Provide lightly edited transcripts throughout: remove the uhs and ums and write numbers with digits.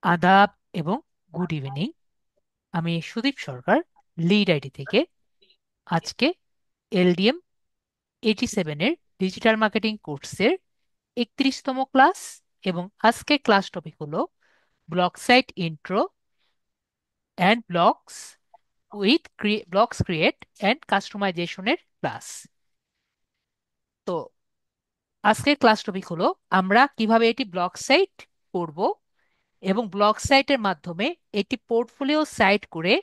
আদাব এবং good evening. আমি সুদীপ সরকার, লিড আইডি থেকে। আজকে এলডিএম 87-এর ডিজিটাল মার্কেটিং কোর্সের 31তম ক্লাস, এবং আজকে ক্লাস টপিক হলো blog site intro and blogs create and কাস্টমাইজেশনের ক্লাস। তো আজকের ক্লাস টপিক হলো আমরা কিভাবে এটি ব্লগ সাইট করব, এবং ব্লগ সাইটের মাধ্যমে একটি পোর্টফোলিও সাইট করে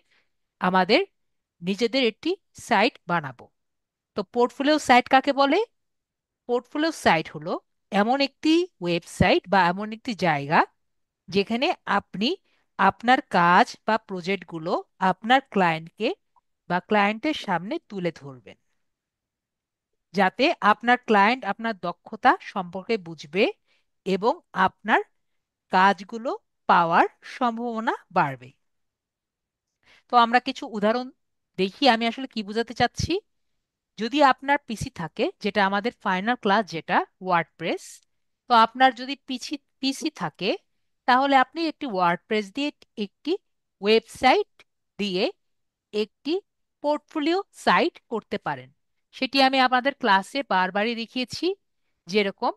আমাদের নিজেদের একটি সাইট বানাবো। তো পোর্টফোলিও সাইট কাকে বলে? পোর্টফোলিও সাইট হলো এমন একটি ওয়েবসাইট বা এমন একটি জায়গা যেখানে আপনি আপনার কাজ বা প্রজেক্টগুলো আপনার ক্লায়েন্টকে বা ক্লায়েন্টের সামনে তুলে ধরবেন, যাতে আপনার ক্লায়েন্ট আপনার দক্ষতা সম্পর্কে বুঝবে এবং আপনার কাজগুলো পাওয়ার সম্ভাবনা বাড়বে। তো আমরা কিছু উদাহরণ দেখি আমি আসলে কি বোঝাতে চাচ্ছি। যদি আপনার পিসি থাকে, যেটা আমাদের ফাইনাল ক্লাস, যেটা ওয়ার্ডপ্রেস, তো আপনার যদি পিসি পিসি থাকে, তাহলে আপনি একটি ওয়ার্ডপ্রেস দিয়ে একটি ওয়েবসাইট দিয়ে একটি পোর্টফোলিও সাইট করতে পারেন। সেটি আমি আমাদের ক্লাসে বারবারই দেখিয়েছি। যেরকম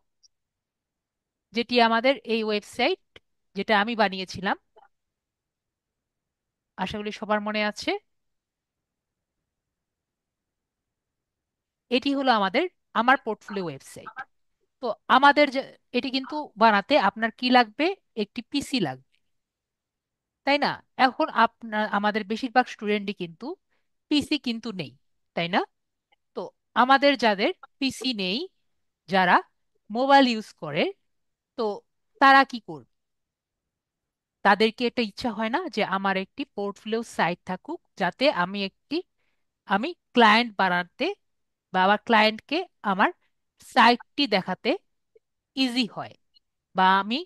যেটি আমাদের এই ওয়েবসাইট, যেটা আমি বানিয়েছিলাম, আশা করি সবার মনে আছে। এটি হলো আমার পোর্টফোলিও ওয়েবসাইট। তো আমাদের এটি কিন্তু বানাতে আপনার কি লাগবে? একটি পিসি লাগবে, তাই না? এখন আমাদের বেশিরভাগ স্টুডেন্টই কিন্তু পিসি কিন্তু নেই, তাই না? তো আমাদের যাদের পিসি নেই, যারা মোবাইল ইউজ করে, তো তারা কি করবে? তাদেরকে একটা ইচ্ছা হয় না যে আমার একটি পোর্টফোলিও সাইট থাকুক, যাতে আমি ক্লায়েন্ট বানাতে বা আমার ক্লায়েন্টকে আমার সাইটটি দেখাতে ইজি হয়, বা আমি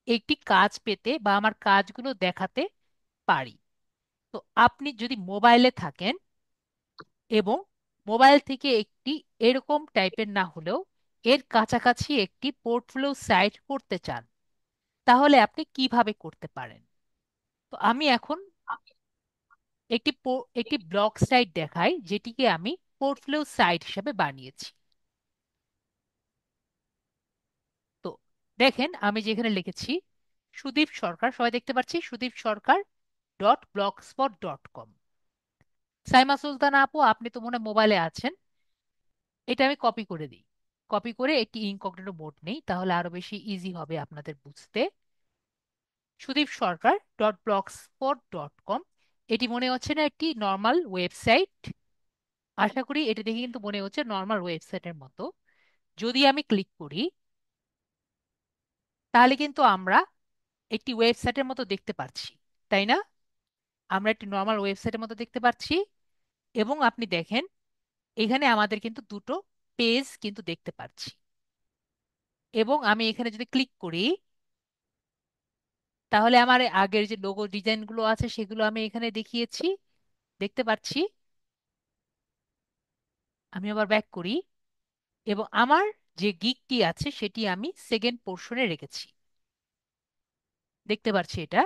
একটি কাজ পেতে বা আমার কাজগুলো দেখাতে পারি। তো আপনি যদি মোবাইলে থাকেন এবং মোবাইল থেকে একটি এরকম টাইপের না হলেও এর কাছাকাছি একটি পোর্টফোলিও সাইট করতে চান, তাহলে আপনি কিভাবে করতে পারেন? তো আমি এখন একটি ব্লগ সাইট দেখাই, যেটিকে আমি পোর্টফোলিও সাইট হিসেবে বানিয়েছি। তো দেখেন, আমি যেখানে লিখেছি সুদীপ সরকার, সবাই দেখতে পাচ্ছি sudeepsarkar.blogspot.com। সাইমা সুলতানা আপু, আপনি তো মনে হয় মোবাইলে আছেন। এটা আমি কপি করে দিই। কপি করে একটি ইনকগনিটো মোড নেই, তাহলে আরো বেশি ইজি হবে আপনাদের বুঝতে। sudeepsarkar.blogspot.com, এটি মনে হচ্ছে না একটি নর্মাল ওয়েবসাইট? আশা করি এটা দেখে কিন্তু মনে হচ্ছে নর্মাল ওয়েবসাইটের মতো। যদি আমি ক্লিক করি, তাহলে কিন্তু আমরা একটি ওয়েবসাইটের মতো দেখতে পাচ্ছি, তাই না? আমরা একটি নর্মাল ওয়েবসাইটের মতো দেখতে পাচ্ছি। এবং আপনি দেখেন, এখানে আমাদের কিন্তু দুটো পেজ কিন্তু দেখতে পাচ্ছি। এবং আমি এখানে যদি ক্লিক করি, তাহলে আমার আগের যে লোগো ডিজাইনগুলো আছে সেগুলো আমি এখানে দেখিয়েছি, দেখতে পাচ্ছি। আমি আবার ব্যাক করি, এবং আমার যে গিকটি আছে সেটি আমি সেকেন্ড পোর্শনে রেখেছি, দেখতে পাচ্ছি এটা।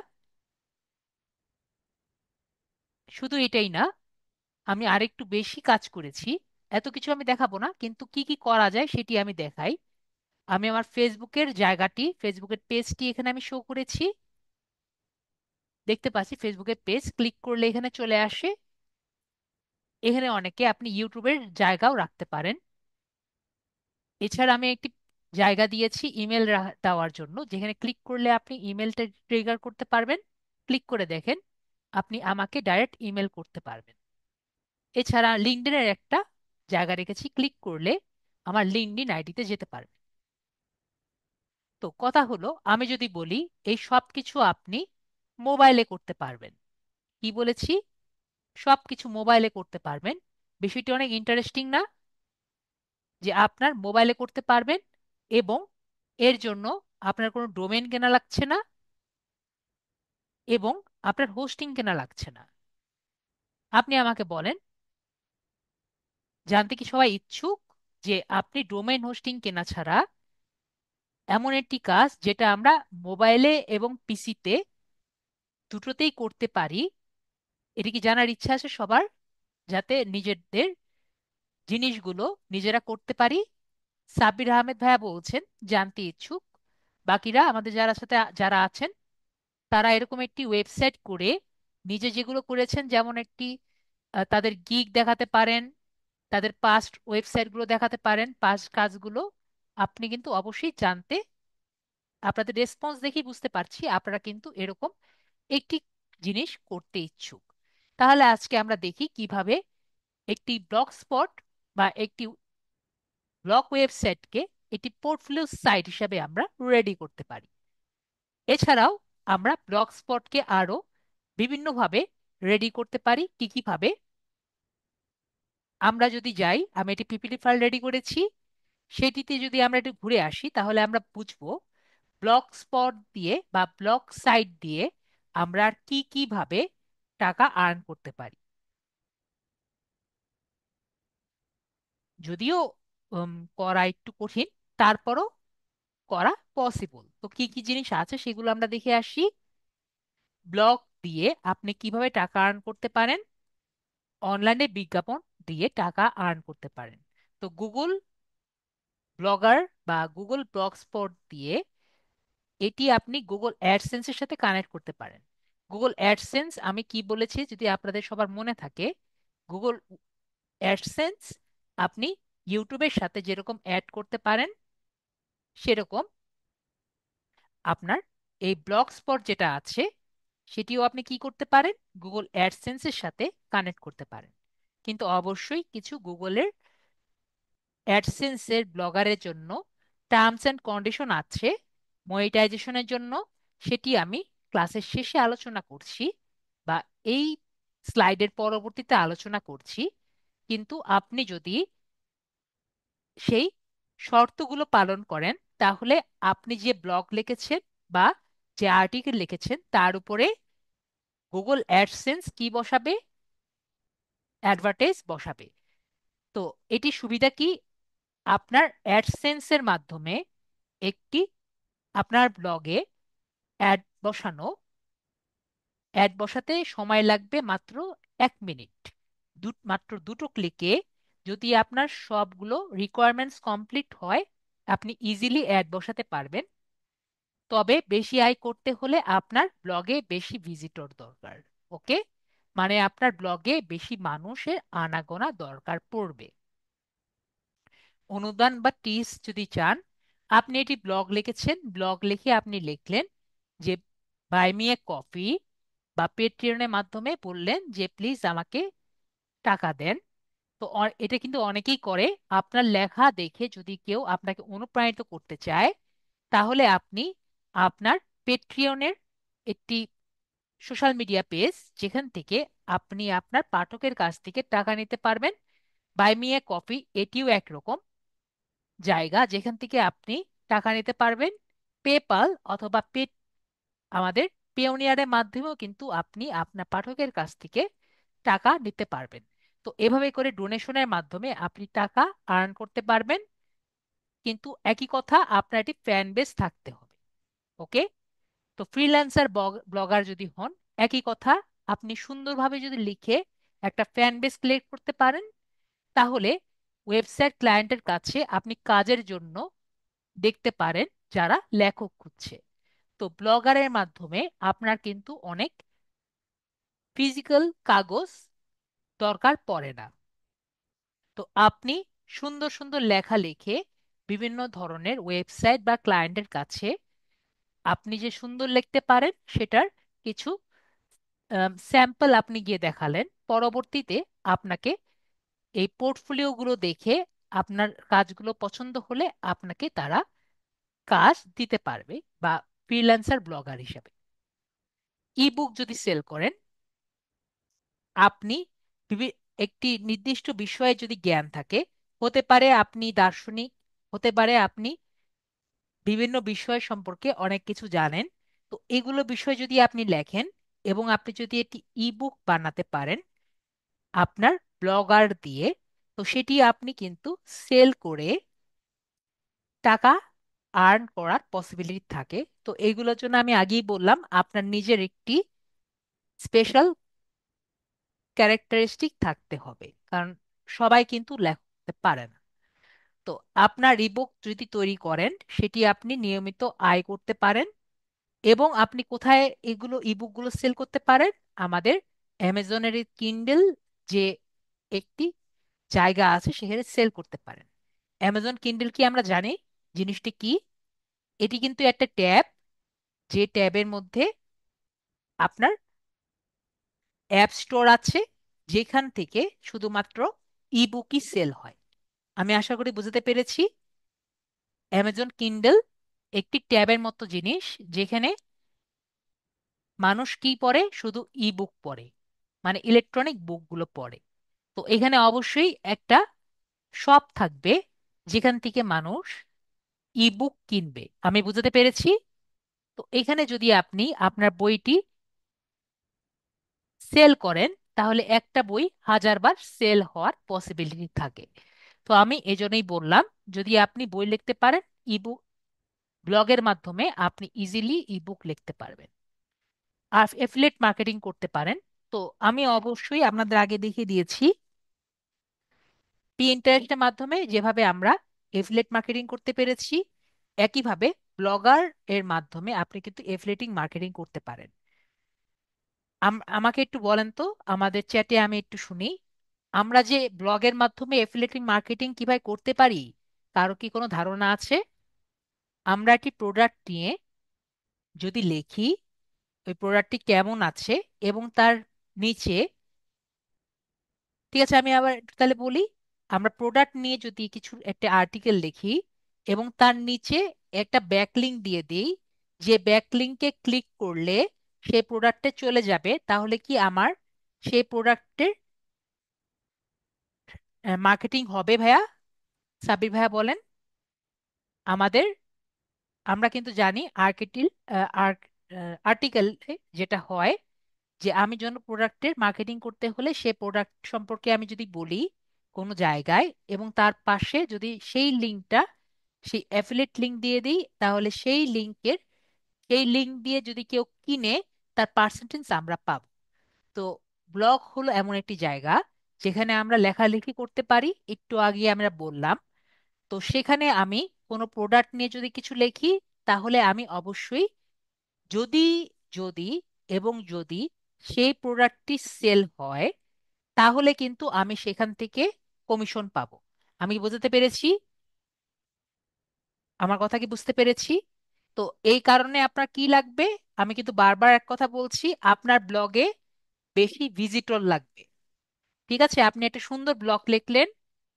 শুধু এটাই না, আমি আরেকটু বেশি কাজ করেছি। এত কিছু আমি দেখাবো না, কিন্তু কি কি করা যায় সেটি আমি দেখাই। আমি আমার ফেসবুকের পেজটি এখানে আমি শো করেছি, দেখতে পাচ্ছি ফেসবুকের পেজ। ক্লিক করলে এখানে চলে আসে। এখানে অনেকে আপনি ইউটিউবের জায়গাও রাখতে পারেন। এছাড়া আমি একটি জায়গা দিয়েছি ইমেল দেওয়ার জন্য, যেখানে ক্লিক করলে আপনি ইমেলটা ট্রিগার করতে পারবেন। ক্লিক করে দেখেন, আপনি আমাকে ডাইরেক্ট ইমেল করতে পারবেন। এছাড়া লিঙ্কডইনের একটা জায়গা রেখেছি, ক্লিক করলে আমার লিঙ্কডইন আইডিতে যেতে পারবে। তো কথা হলো, আমি যদি বলি এই সব কিছু আপনি মোবাইলে করতে পারবেন। কি বলেছি? সব কিছু মোবাইলে করতে পারবেন। বিষয়টি অনেক ইন্টারেস্টিং না? যে আপনার মোবাইলে করতে পারবেন, এবং এর জন্য আপনার কোনো ডোমেন কেনা লাগছে না, এবং আপনার হোস্টিং কেনা লাগছে না। আপনি আমাকে বলেন, জানতে কি সবাই ইচ্ছুক যে আপনি ডোমেন হোস্টিং কেনা ছাড়া এমন একটি কাজ যেটা আমরা মোবাইলে এবং পিসিতে দুটোতেই করতে পারি, এটা কি জানার ইচ্ছা আছে সবার? যাতে নিজেদের জিনিসগুলো নিজেরা করতে পারি। সাব্বির আহমেদ ভাইয়া বলছেন জানতে ইচ্ছুক। বাকিরা আমাদের যারা সাথে যারা আছেন, তারা এরকম একটি ওয়েবসাইট করে নিজে যেগুলো করেছেন, যেমন একটি তাদের গিগ দেখাতে পারেন, তাদের পাস্ট ওয়েবসাইটগুলো দেখাতে পারেন, পাস্ট কাজগুলো। আপনি কিন্তু অবশ্যই জানতে, আপনাদের রেসপন্স দেখেই বুঝতে পারছি আপনারা কিন্তু এরকম একটি জিনিস করতে ইচ্ছুক। তাহলে আজকে আমরা দেখি কিভাবে একটি ব্লগ স্পট বা একটি ব্লগ ওয়েবসাইটকে একটি পোর্টফোলিও সাইট হিসাবে আমরা রেডি করতে পারি। এছাড়াও আমরা ব্লগ স্পটকে আরো বিভিন্নভাবে রেডি করতে পারি। কি কি ভাবে? আমরা যদি যাই, আমি একটি পিপিটি ফাইল রেডি করেছি, সেটিতে যদি আমরা একটু ঘুরে আসি তাহলে আমরা বুঝবো ব্লগ স্পট দিয়ে বা ব্লগ সাইট দিয়ে আমরা আর কি কি ভাবে টাকা আর্ন করতে পারি। যদিও করা একটু কঠিন, তারপরও করা পসিবল। তো কি কি জিনিস আছে সেগুলো আমরা দেখে আসি। ব্লগ দিয়ে আপনি কিভাবে টাকা আর্ন করতে পারেন, অনলাইনে বিজ্ঞাপন দিয়ে টাকা আর্ন করতে পারেন। তো গুগল ব্লগার বা গুগল ব্লগ স্পট দিয়ে এটি আপনি গুগল অ্যাডসেন্সের সাথে কানেক্ট করতে পারেন। গুগল অ্যাডসেন্স আমি কি বলেছি যদি আপনাদের সবার মনে থাকে, গুগল অ্যাডসেন্স আপনি ইউটিউবের সাথে যেরকম অ্যাড করতে পারেন, সেরকম আপনার এই ব্লগ স্পট যেটা আছে সেটিও আপনি কি করতে পারেন, গুগল অ্যাডসেন্সের সাথে কানেক্ট করতে পারেন। কিন্তু অবশ্যই কিছু গুগলের অ্যাডসেন্সের ব্লগারের জন্য টার্মস অ্যান্ড কন্ডিশন আছে মনিটাইজেশনের জন্য। সেটি আমি ক্লাসের শেষে আলোচনা করছি বা এই স্লাইডের পরবর্তীতে আলোচনা করছি। কিন্তু আপনি যদি সেই শর্তগুলো পালন করেন, তাহলে আপনি যে ব্লগ লিখেছেন বা যে আর্টিকেল লিখেছেন তার উপরে গুগল অ্যাডসেন্স কি বসাবে, অ্যাডভার্টাইজ বসাবে। তো এটি সুবিধা কি, আপনার অ্যাডসেন্সের মাধ্যমে একটি আপনার ব্লগে অ্যাড বসানো, অ্যাড বসাতে সময় লাগবে মাত্র 1 মিনিট। মাত্র দুটো ক্লিকে যদি আপনার সবগুলো রিকোয়ারমেন্টস কমপ্লিট হয়, আপনি ইজিলি অ্যাড বসাতে পারবেন। তবে বেশি আয় করতে হলে আপনার ব্লগে বেশি ভিজিটর দরকার। ওকে, মানে আপনার ব্লগে বেশি মানুষের আনাগোনা দরকার পড়বে। অনুদান বা টিপস যদি চান, আপনি এটি ব্লগ লিখেছেন, ব্লগ লিখে আপনি লিখলেন যে বাই মি এ কফি বা পেট্রিয়নের মাধ্যমে বললেন যে প্লিজ আমাকে টাকা দেন। তো এটা কিন্তু অনেকেই করে। আপনার লেখা দেখে যদি কেউ আপনাকে অনুপ্রাণিত করতে চায়, তাহলে আপনি আপনার পেট্রিয়নের একটি সোশ্যাল মিডিয়া পেজ, যেখান থেকে আপনি আপনার পাঠকের কাছ থেকে টাকা নিতে পারবেন। বাই মি এ কফি এটিও একরকম জায়গা যেখান থেকে আপনি টাকা নিতে পারবেন। পেপাল অথবা আমাদের পেওনিয়ারের মাধ্যমেও কিন্তু আপনি আপনার পাঠকের কাছ থেকে টাকা নিতে পারবেন। তো এভাবে করে ডোনেশনের মাধ্যমে আপনি টাকা আর্ন করতে পারবেন। কিন্তু একই কথা, আপনার একটি ফ্যান বেস থাকতে হবে। ওকে, তো ফ্রিল্যান্সার ব্লগার যদি হন, একই কথা, আপনি সুন্দরভাবে যদি লিখে একটা ফ্যান বেস ক্রিয়েট করতে পারেন, তাহলে ওয়েবসাইট ক্লায়েন্টের কাছে আপনি কাজের জন্য দেখতে পারেন যারা লেখক খুঁজছে। তো ব্লগারের মাধ্যমে আপনার কিন্তু অনেক ফিজিক্যাল কাগজ দরকার পড়ে না। তো আপনি সুন্দর সুন্দর লেখা লিখে বিভিন্ন ধরনের ওয়েবসাইট বা ক্লায়েন্টের কাছে আপনি যে সুন্দর লিখতে পারেন সেটার কিছু স্যাম্পল আপনি গিয়ে দেখালেন। পরবর্তীতে আপনাকে এই পোর্টফোলিওগুলো দেখে আপনার কাজগুলো পছন্দ হলে আপনাকে তারা কাজ দিতে পারবে বা ফ্রিল্যান্সার ব্লগার হিসেবে। ইবুক যদি সেল করেন, আপনি একটি নির্দিষ্ট বিষয়ে যদি জ্ঞান থাকে, হতে পারে আপনি দার্শনিক, হতে পারে আপনি বিভিন্ন বিষয় সম্পর্কে অনেক কিছু জানেন, তো এগুলো বিষয় যদি আপনি লেখেন এবং আপনি যদি একটি ইবুক বানাতে পারেন আপনার ব্লগার দিয়ে, তো সেটি আপনি কিন্তু সেল করে টাকা আর্ন করার পসিবিলিটি থাকে। তো এইগুলোর জন্য আমি আগেই বললাম আপনার নিজের একটি স্পেশাল ক্যারেক্টারিস্টিক থাকতে হবে, কারণ সবাই কিন্তু লিখতে পারে না। তো আপনার ইবুক যদি তৈরি করেন, সেটি আপনি নিয়মিত আয় করতে পারেন। এবং আপনি কোথায় এগুলো ইবুক গুলো সেল করতে পারেন? আমাদের অ্যামাজনের কিন্ডেল যে একটি জায়গা আছে, সেখানে সেল করতে পারেন। অ্যামাজন কিন্ডেল কি আমরা জানি জিনিসটি কি? এটি কিন্তু একটা ট্যাব, যে ট্যাবের মধ্যে আপনার অ্যাপ স্টোর আছে, যেখান থেকে শুধুমাত্র ইবুকই সেল হয়। আমি আশা করি বুঝতে পেরেছি। অ্যামাজন কিন্ডেল একটি ট্যাবের মতো জিনিস, যেখানে মানুষ কি পড়ে? শুধু বুক পড়ে, মানে ইলেকট্রনিক বুকগুলো পড়ে। তো এখানে অবশ্যই একটা শপ থাকবে, যেখান থেকে মানুষ বুক কিনবে। আমি বুঝতে পেরেছি। তো এখানে যদি আপনি আপনার বইটি সেল করেন, তাহলে একটা বই 1000 বার সেল হওয়ার পসিবিলিটি থাকে। তো আমি এজন্যই বললাম, যদি আপনি বই লিখতে পারেন, ইবুক ব্লগের মাধ্যমে আপনি ইজিলি ইবুক লিখতে পারবেন। আর এফিলিয়েট মার্কেটিং করতে পারেন। তো আমি অবশ্যই আপনাদের আগে দেখিয়ে দিয়েছি পিন্টারেস্টের মাধ্যমে যেভাবে আমরা এফিলিয়েট মার্কেটিং করতে পেরেছি। একইভাবে ব্লগার এর মাধ্যমে আপনি কিন্তু এফিলিয়েটিং মার্কেটিং করতে পারেন। আমাকে একটু বলেন তো, আমাদের চ্যাটে আমি একটু শুনি, আমরা যে ব্লগের মাধ্যমে এফিলিয়েটিং মার্কেটিং কিভাবে করতে পারি, কারো কি কোনো ধারণা আছে? আমরা একটি প্রোডাক্ট নিয়ে যদি লিখি, ওই প্রোডাক্টটি কেমন আছে, এবং তার নিচে, ঠিক আছে আমি আবার একটু তাহলে বলি, আমরা প্রোডাক্ট নিয়ে যদি কিছু একটা আর্টিকেল লিখি এবং তার নিচে একটা ব্যাকলিংক দিয়ে দিই, যে ব্যাকলিংকে ক্লিক করলে সেই প্রোডাক্টে চলে যাবে, তাহলে কি আমার সেই প্রোডাক্টের মার্কেটিং হবে ভাইয়া? সাবির ভাইয়া বলেন। আমাদের, আমরা কিন্তু জানি আর্টিকেল যেটা হয়, যে আমি যেন প্রোডাক্টের মার্কেটিং করতে হলে সে প্রোডাক্ট সম্পর্কে আমি যদি বলি কোনো জায়গায়, এবং তার পাশে যদি সেই লিঙ্কটা, সেই অ্যাফিলিয়েট লিঙ্ক দিয়ে দিই, তাহলে সেই লিঙ্ক দিয়ে যদি কেউ কিনে, তার পার্সেন্টেজ আমরা পাবো। তো ব্লগ হলো এমন একটি জায়গা, যেখানে আমরা লেখালেখি করতে পারি, একটু আগে আমরা বললাম। তো সেখানে আমি কোনো প্রোডাক্ট নিয়ে যদি কিছু লিখি, তাহলে আমি অবশ্যই, যদি যদি যদি সেই প্রোডাক্টটি সেল হয়, তাহলে কিন্তু আমি সেখান থেকে কমিশন পাবো। আমি কি বুঝতে পেরেছি? আমার কথা কি বুঝতে পেরেছি? তো এই কারণে আপনার কি লাগবে? আমি কিন্তু বারবার এক কথা বলছি, আপনার ব্লগে বেশি ভিজিটর লাগবে। ঠিক আছে, আপনি একটা সুন্দর ব্লগ লিখলেন,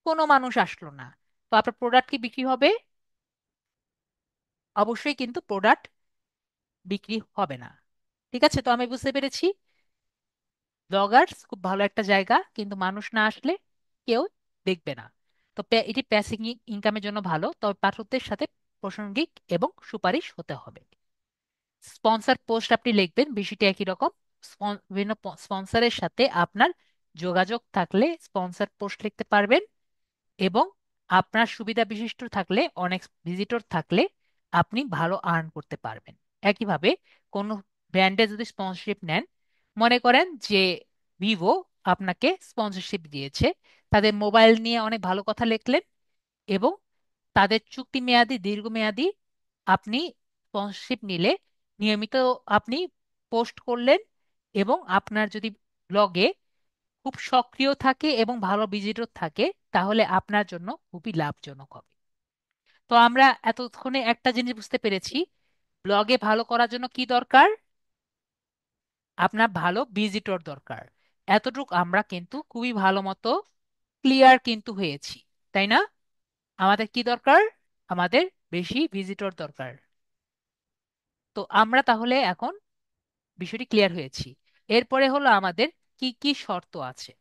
কোনো মানুষ আসলো না, তো আপনার প্রোডাক্ট কি বিক্রি হবে? অবশ্যই কিন্তু প্রোডাক্ট বিক্রি হবে না। ঠিক আছে, তো আমি বুঝতে পেরেছি ব্লগার্স খুব ভালো একটা জায়গা, কিন্তু মানুষ না আসলে কেউ দেখবে না। তো এটি প্যাসিভ ইনকামের জন্য ভালো, তবে পাঠকদের সাথে প্রাসঙ্গিক এবং সুপারিশ হতে হবে। স্পন্সর পোস্ট আপনি লিখবেন, বিষয়টি একই রকম। বিভিন্ন স্পন্সরের সাথে আপনার যোগাযোগ থাকলে স্পন্সর পোস্ট লিখতে পারবেন। এবং আপনার সুবিধা বিশিষ্ট থাকলে, অনেক ভিজিটর থাকলে, আপনি ভালো আর্ন করতে পারবেন। একইভাবে কোনো ব্র্যান্ডে যদি স্পন্সরশিপ নেন, মনে করেন যে ভিভো আপনাকে স্পন্সরশিপ দিয়েছে, তাদের মোবাইল নিয়ে অনেক ভালো কথা লিখলেন, এবং তাদের চুক্তি মেয়াদি দীর্ঘমেয়াদী, আপনি স্পন্সরশিপ নিলে নিয়মিত আপনি পোস্ট করলেন, এবং আপনার যদি ব্লগে খুব সক্রিয় থাকে এবং ভালো ভিজিটর থাকে, তাহলে আপনার জন্য খুবই লাভজনক হবে। তো আমরা এতক্ষণে একটা জিনিস বুঝতে পেরেছি, ব্লগে ভালো করার জন্য কি দরকার? আপনার ভালো ভিজিটর দরকার। এতটুক আমরা কিন্তু খুবই ভালো মতো ক্লিয়ার কিন্তু হয়েছি, তাই না? আমাদের কি দরকার? আমাদের বেশি ভিজিটর দরকার। তো আমরা তাহলে এখন বিষয়টি ক্লিয়ার হয়েছি। এরপরে হলো আমাদের কি কি শর্ত আছে।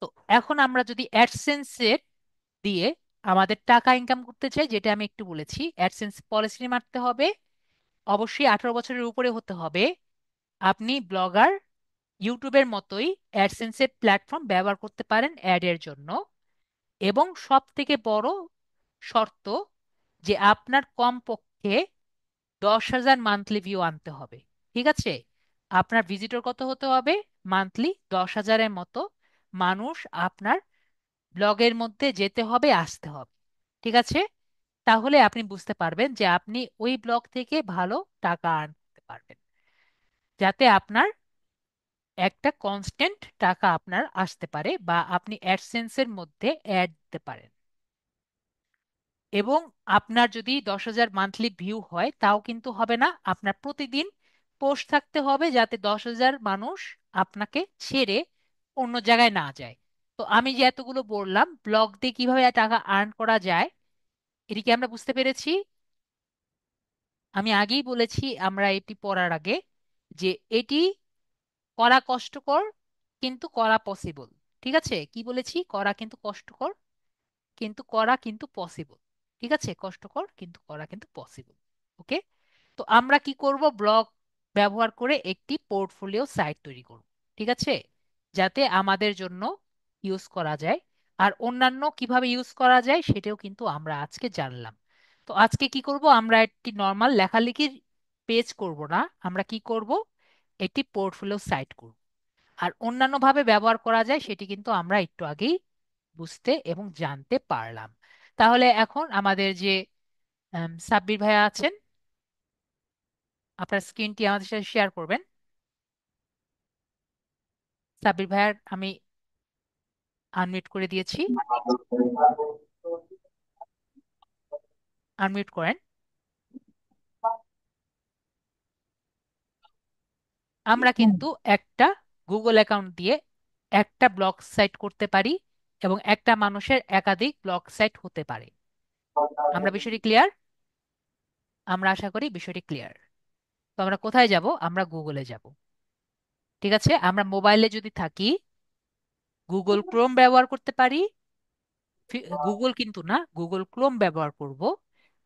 তো এখন আমরা যদি অ্যাডসেন্সের দিয়ে আমাদের টাকা ইনকাম করতে চাই, যেটা আমি একটু বলেছি, অ্যাডসেন্স পলিসি মারতে হবে, অবশ্যই 18 বছরের উপরে হতে হবে। আপনি ব্লগার ইউটিউবের মতোই অ্যাডসেন্সের প্ল্যাটফর্ম ব্যবহার করতে পারেন অ্যাডের জন্য। এবং সব থেকে বড় শর্ত, যে আপনার কমপক্ষে 10,000 মান্থলি ভিউ আনতে হবে। ঠিক আছে? আপনার ভিজিটর কত হতে হবে? মান্থলি 10,000-এর মতো মানুষ আপনার ব্লগের মধ্যে যেতে হবে, আসতে হবে। ঠিক আছে? তাহলে আপনি বুঝতে পারবেন যে আপনি ওই ব্লগ থেকে ভালো টাকা আর্ন করতে পারবেন, যাতে আপনার একটা কনস্ট্যান্ট টাকা আপনার আসতে পারে, বা আপনি অ্যাডসেন্সের মধ্যে অ্যাড দিতে পারেন। এবং আপনার যদি 10,000 মান্থলি ভিউ হয় তাও কিন্তু হবে না, আপনার প্রতিদিন পোস্ট থাকতে হবে, যাতে 10,000 মানুষ আপনাকে ছেড়ে অন্য জায়গায় না যায়। তো আমি যে এতগুলো বললাম ব্লগ দিয়ে কিভাবে টাকা আর্ন করা যায়, এটি কি আমরা বুঝতে পেরেছি? আমি আগেই বলেছি আমরা এটি পড়ার আগে যে এটি করা কষ্টকর, কিন্তু করা পসিবল। ঠিক আছে? কি বলেছি? করা কিন্তু কষ্টকর, কিন্তু করা কিন্তু পসিবল। ঠিক আছে? কষ্টকর কিন্তু করা কিন্তু পসিবল। ওকে। তো আমরা কি করব? ব্লগ ব্যবহার করে একটি পোর্টফোলিও সাইট তৈরি করব। ঠিক আছে? যাতে আমাদের জন্য ইউজ করা যায়। আর অন্যান্য কিভাবে ইউজ করা যায় সেটাও কিন্তু আমরা আজকে জানলাম। তো আজকে কি করব? আমরা একটি নর্মাল লেখালেখির পেজ করব না, আমরা কি করব? একটি পোর্টফোলিও সাইট করব। আর অন্যান্য ভাবে ব্যবহার করা যায় সেটি কিন্তু আমরা একটু আগেই বুঝতে এবং জানতে পারলাম। তাহলে এখন আমাদের যে সাব্বির ভাইয়া আছেন, আপনার স্ক্রিনটি আমাদের সাথে শেয়ার করবেন। সাব্বির ভাইয়ার আমি আনমিউট করে দিয়েছি, আনমিউট করেন। আমরা কিন্তু একটা গুগল অ্যাকাউন্ট দিয়ে একটা ব্লগ সাইট করতে পারি, এবং একটা মানুষের একাধিক ব্লগ সাইট হতে পারে। আমরা বিষয়টি ক্লিয়ার? আমরা আশা করি বিষয়টি ক্লিয়ার। তো আমরা কোথায় যাব? আমরা গুগলে যাব। ঠিক আছে? আমরা মোবাইলে যদি থাকি গুগল ক্রোম ব্যবহার করতে পারি। গুগল কিন্তু না, গুগল ক্রোম ব্যবহার করব,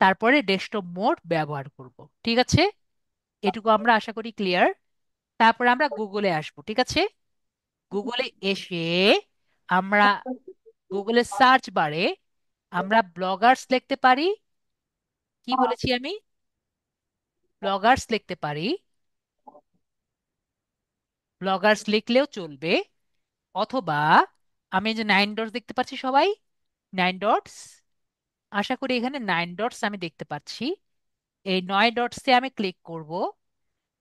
তারপরে ডেস্কটপ মোড ব্যবহার করব। ঠিক আছে? এটুকু আমরা আশা করি ক্লিয়ার। তারপরে আমরা গুগলে আসবো। ঠিক আছে? গুগলে এসে আমরা গুগলের সার্চ বারে আমরা ব্লগার্স লিখতে পারি। কি বলেছি আমি? ব্লগার্স লিখতে পারি। ব্লগার্স লিখলেও চলবে। অথবা আমি যে 9 ডটস দেখতে পাচ্ছি সবাই, 9 ডটস, আশা করি এখানে 9 ডটস আমি দেখতে পাচ্ছি। এই 9 ডটসে আমি ক্লিক করব।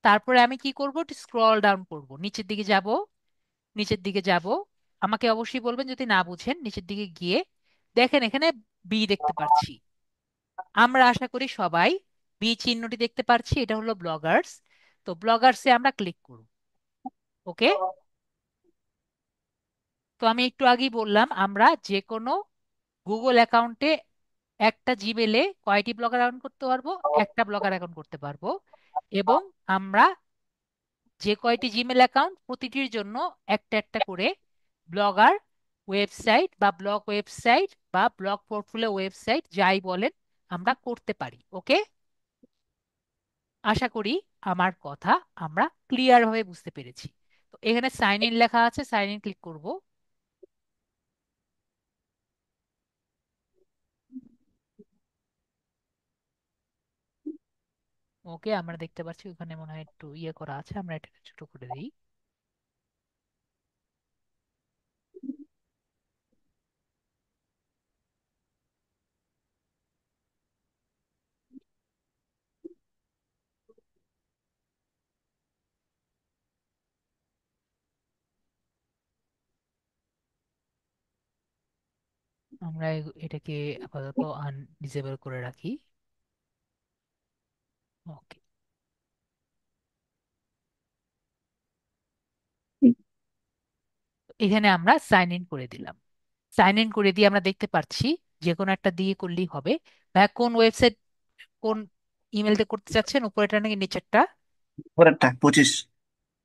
তারপরে আমি কি করব? একটু স্ক্রল ডাউন করব, নিচের দিকে যাব, নিচের দিকে যাব। আমাকে অবশ্যই বলবেন যদি না বুঝেন। নিচের দিকে গিয়ে দেখেন এখানে বি দেখতে পাচ্ছি। আমরা আশা করি সবাই বি চিহ্নটি দেখতে পাচ্ছি, এটা হলো ব্লগার্স। তো ব্লগার্সে আমরা ক্লিক করব। ওকে। তো আমি একটু আগেই বললাম আমরা যে কোনো গুগল অ্যাকাউন্টে একটা জিমেলে কয়টি ব্লগার অ্যাকাউন্ট করতে পারবো? একটা ব্লগার অ্যাকাউন্ট করতে পারবো। এবং আমরা যে কয়টি জিমেল অ্যাকাউন্ট, প্রতিটির জন্য একটা একটা করে ব্লগার ওয়েবসাইট বা ব্লগ ওয়েবসাইট বা ব্লগ পোর্টফোলিও ওয়েবসাইট যাই বলেন আমরা করতে পারি। ওকে। আশা করি আমার কথা আমরা ক্লিয়ার ভাবে বুঝতে পেরেছি। তো এখানে সাইন ইন লেখা আছে, সাইন ইন ক্লিক করব। ওকে, আমরা দেখতে পাচ্ছি ওখানে মনে হয় একটু ইয়ে করা আছে, আমরা এটা ছোট করে দিই। আমরা এটাকে আপাতত আনডিসেবল করে রাখি। ওকে। এখানে আমরা সাইন ইন করে দিলাম। সাইন ইন করে দিয়ে আমরা দেখতে পাচ্ছি যে কোনো একটা দিয়ে করলেই হবে। ভাই কোন ওয়েবসাইট, কোন ইমেল দিয়ে করতে চাচ্ছেন, উপরেটা নাকি নিচেরটা? পরেরটা 25।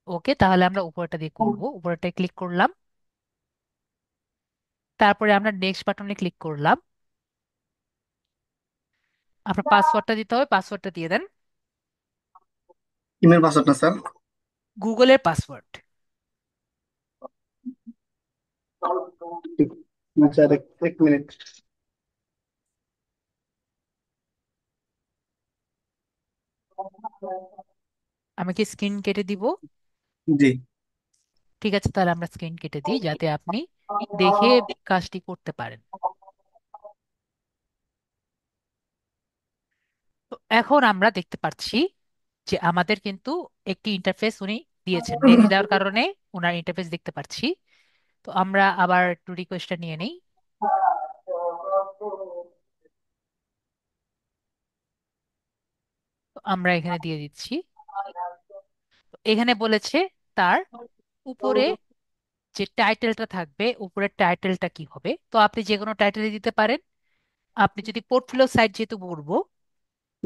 ওকে, তাহলে আমরা উপরেটা দিয়ে করব। উপরেটায় ক্লিক করলাম, তারপরে আমরা নেক্সট বাটনে ক্লিক করলাম। আপনার পাসওয়ার্ডটা দিতে হবে, পাসওয়ার্ডটা দিয়ে দেন। ইমেল পাসওয়ার্ড না স্যার? গুগলের পাসওয়ার্ড। ঠিক। না স্যার, এক মিনিট। আমি কি স্ক্রিন কেটে দিব? জি ঠিক আছে, তাহলে আমরা স্ক্রিন কেটে দিই যাতে আপনি দেখে কাজটি করতে পারেন। তো এখন আমরা দেখতে পাচ্ছি যে আমাদের কিন্তু একটি ইন্টারফেস উনি দিয়েছেন, নেক্সট দেওয়ার কারণে ওনার ইন্টারফেস দেখতে পাচ্ছি। তো আমরা আবার একটু রিকোয়েস্টটা নিয়ে নিই। তো আমরা এখানে দিয়ে দিচ্ছি। তো এখানে বলেছে তার উপরে যে টাইটেলটা থাকবে, উপরের টাইটেলটা কি হবে। তো আপনি যে কোনো টাইটেলই দিতে পারেন। আপনি যদি পোর্টফোলিও সাইট যেহেতু বলবো,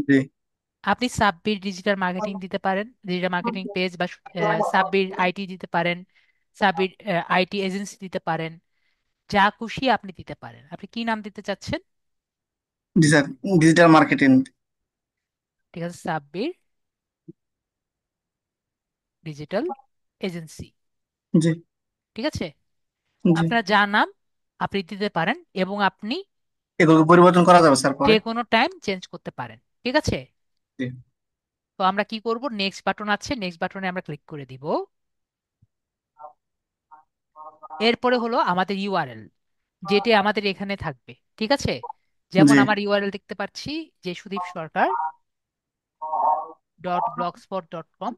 জি আপনি সাব্বির ডিজিটাল মার্কেটিং দিতে পারেন, ডিজিটাল মার্কেটিং পেজ, বা সাব্বির আইটি দিতে পারেন, সাব্বির আইটি এজেন্সি দিতে পারেন। যা খুশি আপনি দিতে পারেন। আপনি কি নাম দিতে চাচ্ছেন? জি স্যার, ডিজিটাল মার্কেটিং। ঠিক আছে, সাব্বির ডিজিটাল এজেন্সি। জি ঠিক আছে, জি। আপনার যা নাম আপনি দিতে পারেন, এবং আপনি এগুলো পরিবর্তন করা যাবে স্যার যে পরে? কোনো টাইম চেঞ্জ করতে পারেন। ঠিক আছে, জি তো আমরা কি করব, নেক্সট বাটন আছে, নেক্সট বাটনে আমরা ক্লিক করে দিব। এরপরে হলো আমাদের ইউআরএল, যেটি আমাদের এখানে থাকবে। ঠিক আছে, যেমন জি আমার ইউআরএল দেখতে পাচ্ছি যে sudeepsarkar.blogspot.com।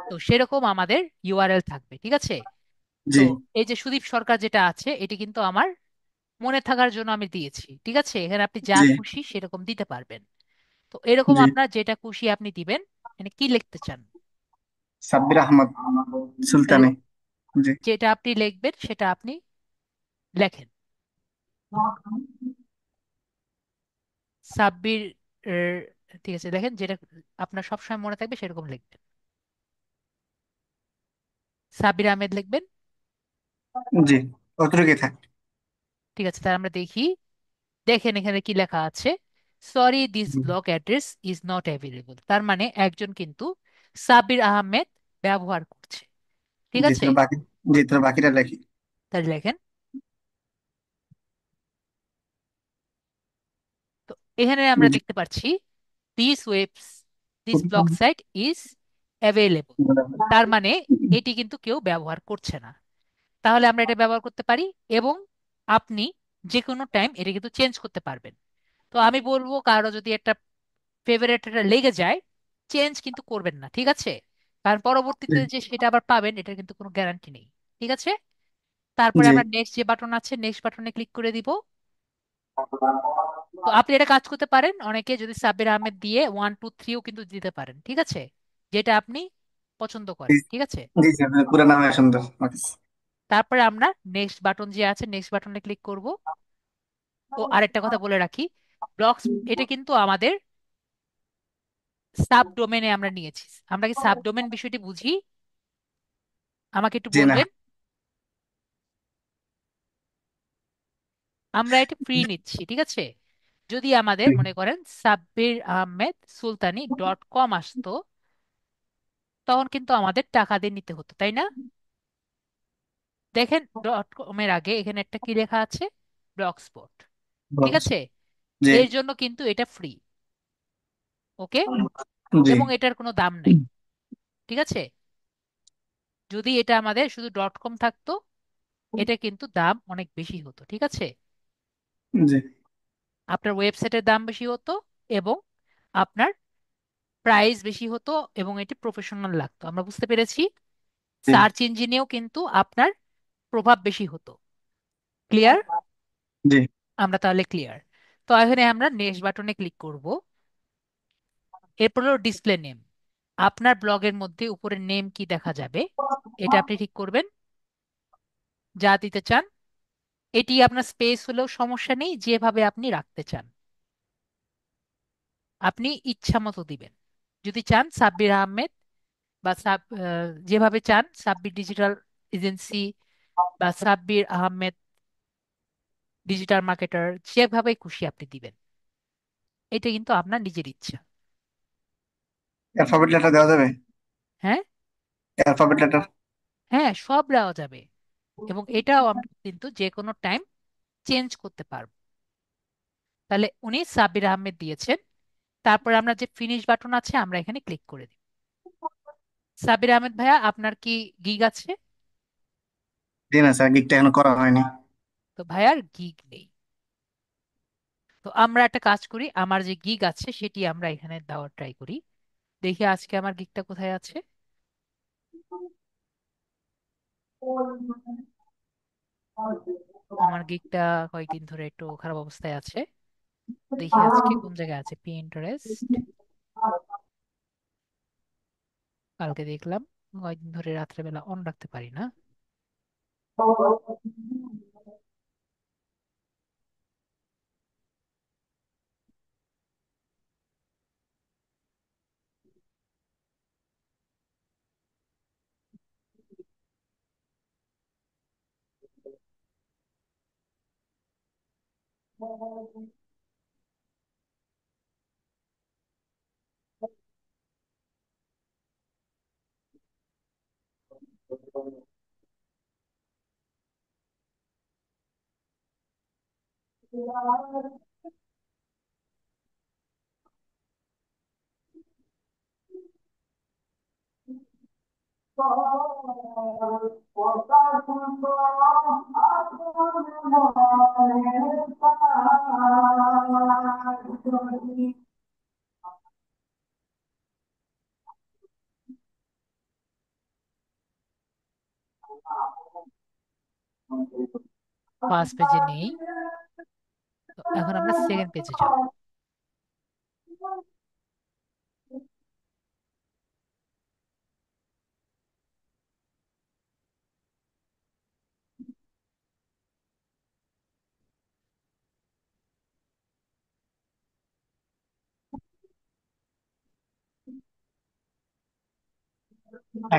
তো সেরকম আমাদের ইউআরএল থাকবে। ঠিক আছে, তো জি এই যে সুদীপ সরকার যেটা আছে, এটি কিন্তু আমার মনে থাকার জন্য আমি দিয়েছি। ঠিক আছে, এখানে আপনি যা জি খুশি সেরকম দিতে পারবেন। তো এরকম জি। আপনার যেটা খুশি আপনি দিবেন। মানে কি লিখতে চান? সাব্বির আহমদ তাহলে সুলতানি। জি যেটা আপনি লিখবেন সেটা আপনি লেখেন। সাব্বির এর, ঠিক আছে, দেখেন যেটা আপনার সবসময় মনে থাকবে সেরকম লিখবেন। সাব্বির আহমেদ লিখবেন। জি। অতটুকুই থাক। ঠিক আছে, তাহলে আমরা দেখি। দেখেন এখানে কি লেখা আছে, sorry this G block address is not available. তার মানে একজন কিন্তু সাব্বির আহমেদ ব্যবহার করছে। ঠিক জি আছে, তাহলে বাকি, জি তাহলে বাকিটা লেখি। তাহলে লেখেন। তো এখানে আমরা জি। দেখতে পাচ্ছি this webs this blog site is available. তার মানে এটি কিন্তু কেউ ব্যবহার করছে না। তাহলে আমরা এটা ব্যবহার করতে পারি, এবং আপনি যে কোনো টাইম এটা কিন্তু চেঞ্জ করতে পারবেন। তো আমি বলবো কারো যদি একটা ফেভারিট এটা লেগে যায়, চেঞ্জ কিন্তু করবেন না। ঠিক আছে, কারণ জি পরবর্তীতে যে সেটা আবার পাবেন এটার কিন্তু কোনো গ্যারান্টি নেই। ঠিক আছে, তারপরে জি। আমরা নেক্সট যে বাটন আছে নেক্সট বাটনে ক্লিক করে দিব। তো আপনি এটা কাজ করতে পারেন, অনেকে যদি সাব্বির আহমেদ দিয়ে 1 2 3ও কিন্তু দিতে পারেন। ঠিক আছে, যেটা আপনি পছন্দ করেন। ঠিক আছে, জি স্যার, পুরো নাম সুন্দর। ওকে। তারপরে আমরা নেক্সট বাটন যে আছে নেক্সট বাটনে ক্লিক করব। ও আরেকটা কথা বলে রাখি, ব্লগস এটা কিন্তু আমাদের সাব ডোমেনে আমরা নিয়েছি। আমরা কি সাব ডোমেন বিষয়টি বুঝি? আমাকে একটু জি না। বলবেন। আমরা এটা ফ্রি নিচ্ছি। ঠিক আছে, যদি আমাদের মনে করেন সাব্বির আহমেদ সুলতানি .com আসতো, তখন কিন্তু আমাদের টাকা দিয়ে নিতে হতো, তাই না? দেখেন .com এর আগে এখানে একটা কি লেখা আছে, ব্লগ স্পট। ঠিক বস। আছে, জি এর জন্য কিন্তু এটা ফ্রি। ওকে, জি এবং এটার কোনো দাম নাই। ঠিক আছে, যদি এটা আমাদের শুধু .com থাকতো, এটা কিন্তু দাম অনেক বেশি হতো। ঠিক আছে, জি আপনার ওয়েবসাইটের দাম বেশি হতো, এবং আপনার প্রাইস বেশি হতো, এবং এটি প্রফেশনাল লাগতো। আমরা বুঝতে পেরেছি। জি সার্চ ইঞ্জিনেও কিন্তু আপনার প্রভাব বেশি হতো। ক্লিয়ার? জি আমরা তাহলে ক্লিয়ার। তো এখানে আমরা নেক্সট বাটনে ক্লিক করব। এরপর হলো ডিসপ্লে নেম। আপনার ব্লগের মধ্যে উপরে নেম কি দেখা যাবে, এটা আপনি ঠিক করবেন, যা দিতে চান। এটি আপনার স্পেস হলেও সমস্যা নেই, যেভাবে আপনি রাখতে চান আপনি ইচ্ছা মতো দিবেন। যদি চান সাব্বির আহমেদ, বা যেভাবে চান সাব্বির ডিজিটাল এজেন্সি, বা সাব্বির আহমেদ ডিজিটাল মার্কেটার, যেভাবে খুশি আপনি দিবেন। এটা কিন্তু আপনার নিজের ইচ্ছা। অ্যালফাবেট লেটার দেওয়া যাবে? হ্যাঁ, অ্যালফাবেট লেটার। হ্যাঁ, সব দেওয়া যাবে, এবং এটাও আমরা কিন্তু যে কোনো টাইম চেঞ্জ করতে পারবো। তাহলে উনি সাব্বির আহমেদ দিয়েছেন, তারপর আমরা যে ফিনিশ বাটন আছে আমরা এখানে ক্লিক করে দিই। সাবির আহমেদ ভাইয়া, আপনার কি গিগ আছে? জি না স্যার, গিকটা এখনো করা হয়নি। তো ভাইয়ার গিগ নেই। তো আমরা একটা কাজ করি, আমার যে গিগ আছে সেটি আমরা এখানে দেওয়ার ট্রাই করি। দেখি আজকে আমার গিগটা কোথায় আছে। আমার গিগটা কয়েকদিন ধরে একটু খারাপ অবস্থায় আছে। দেখি আজকে কোন জায়গায় আছে। পিন্টারেস্ট, কালকে দেখলাম। কয়েকদিন ধরে রাত্রেবেলা অন রাখতে পারি না। ফার্স্ট পেজে নেই। তো এখন আমরা সেকেন্ড পেজে যাব।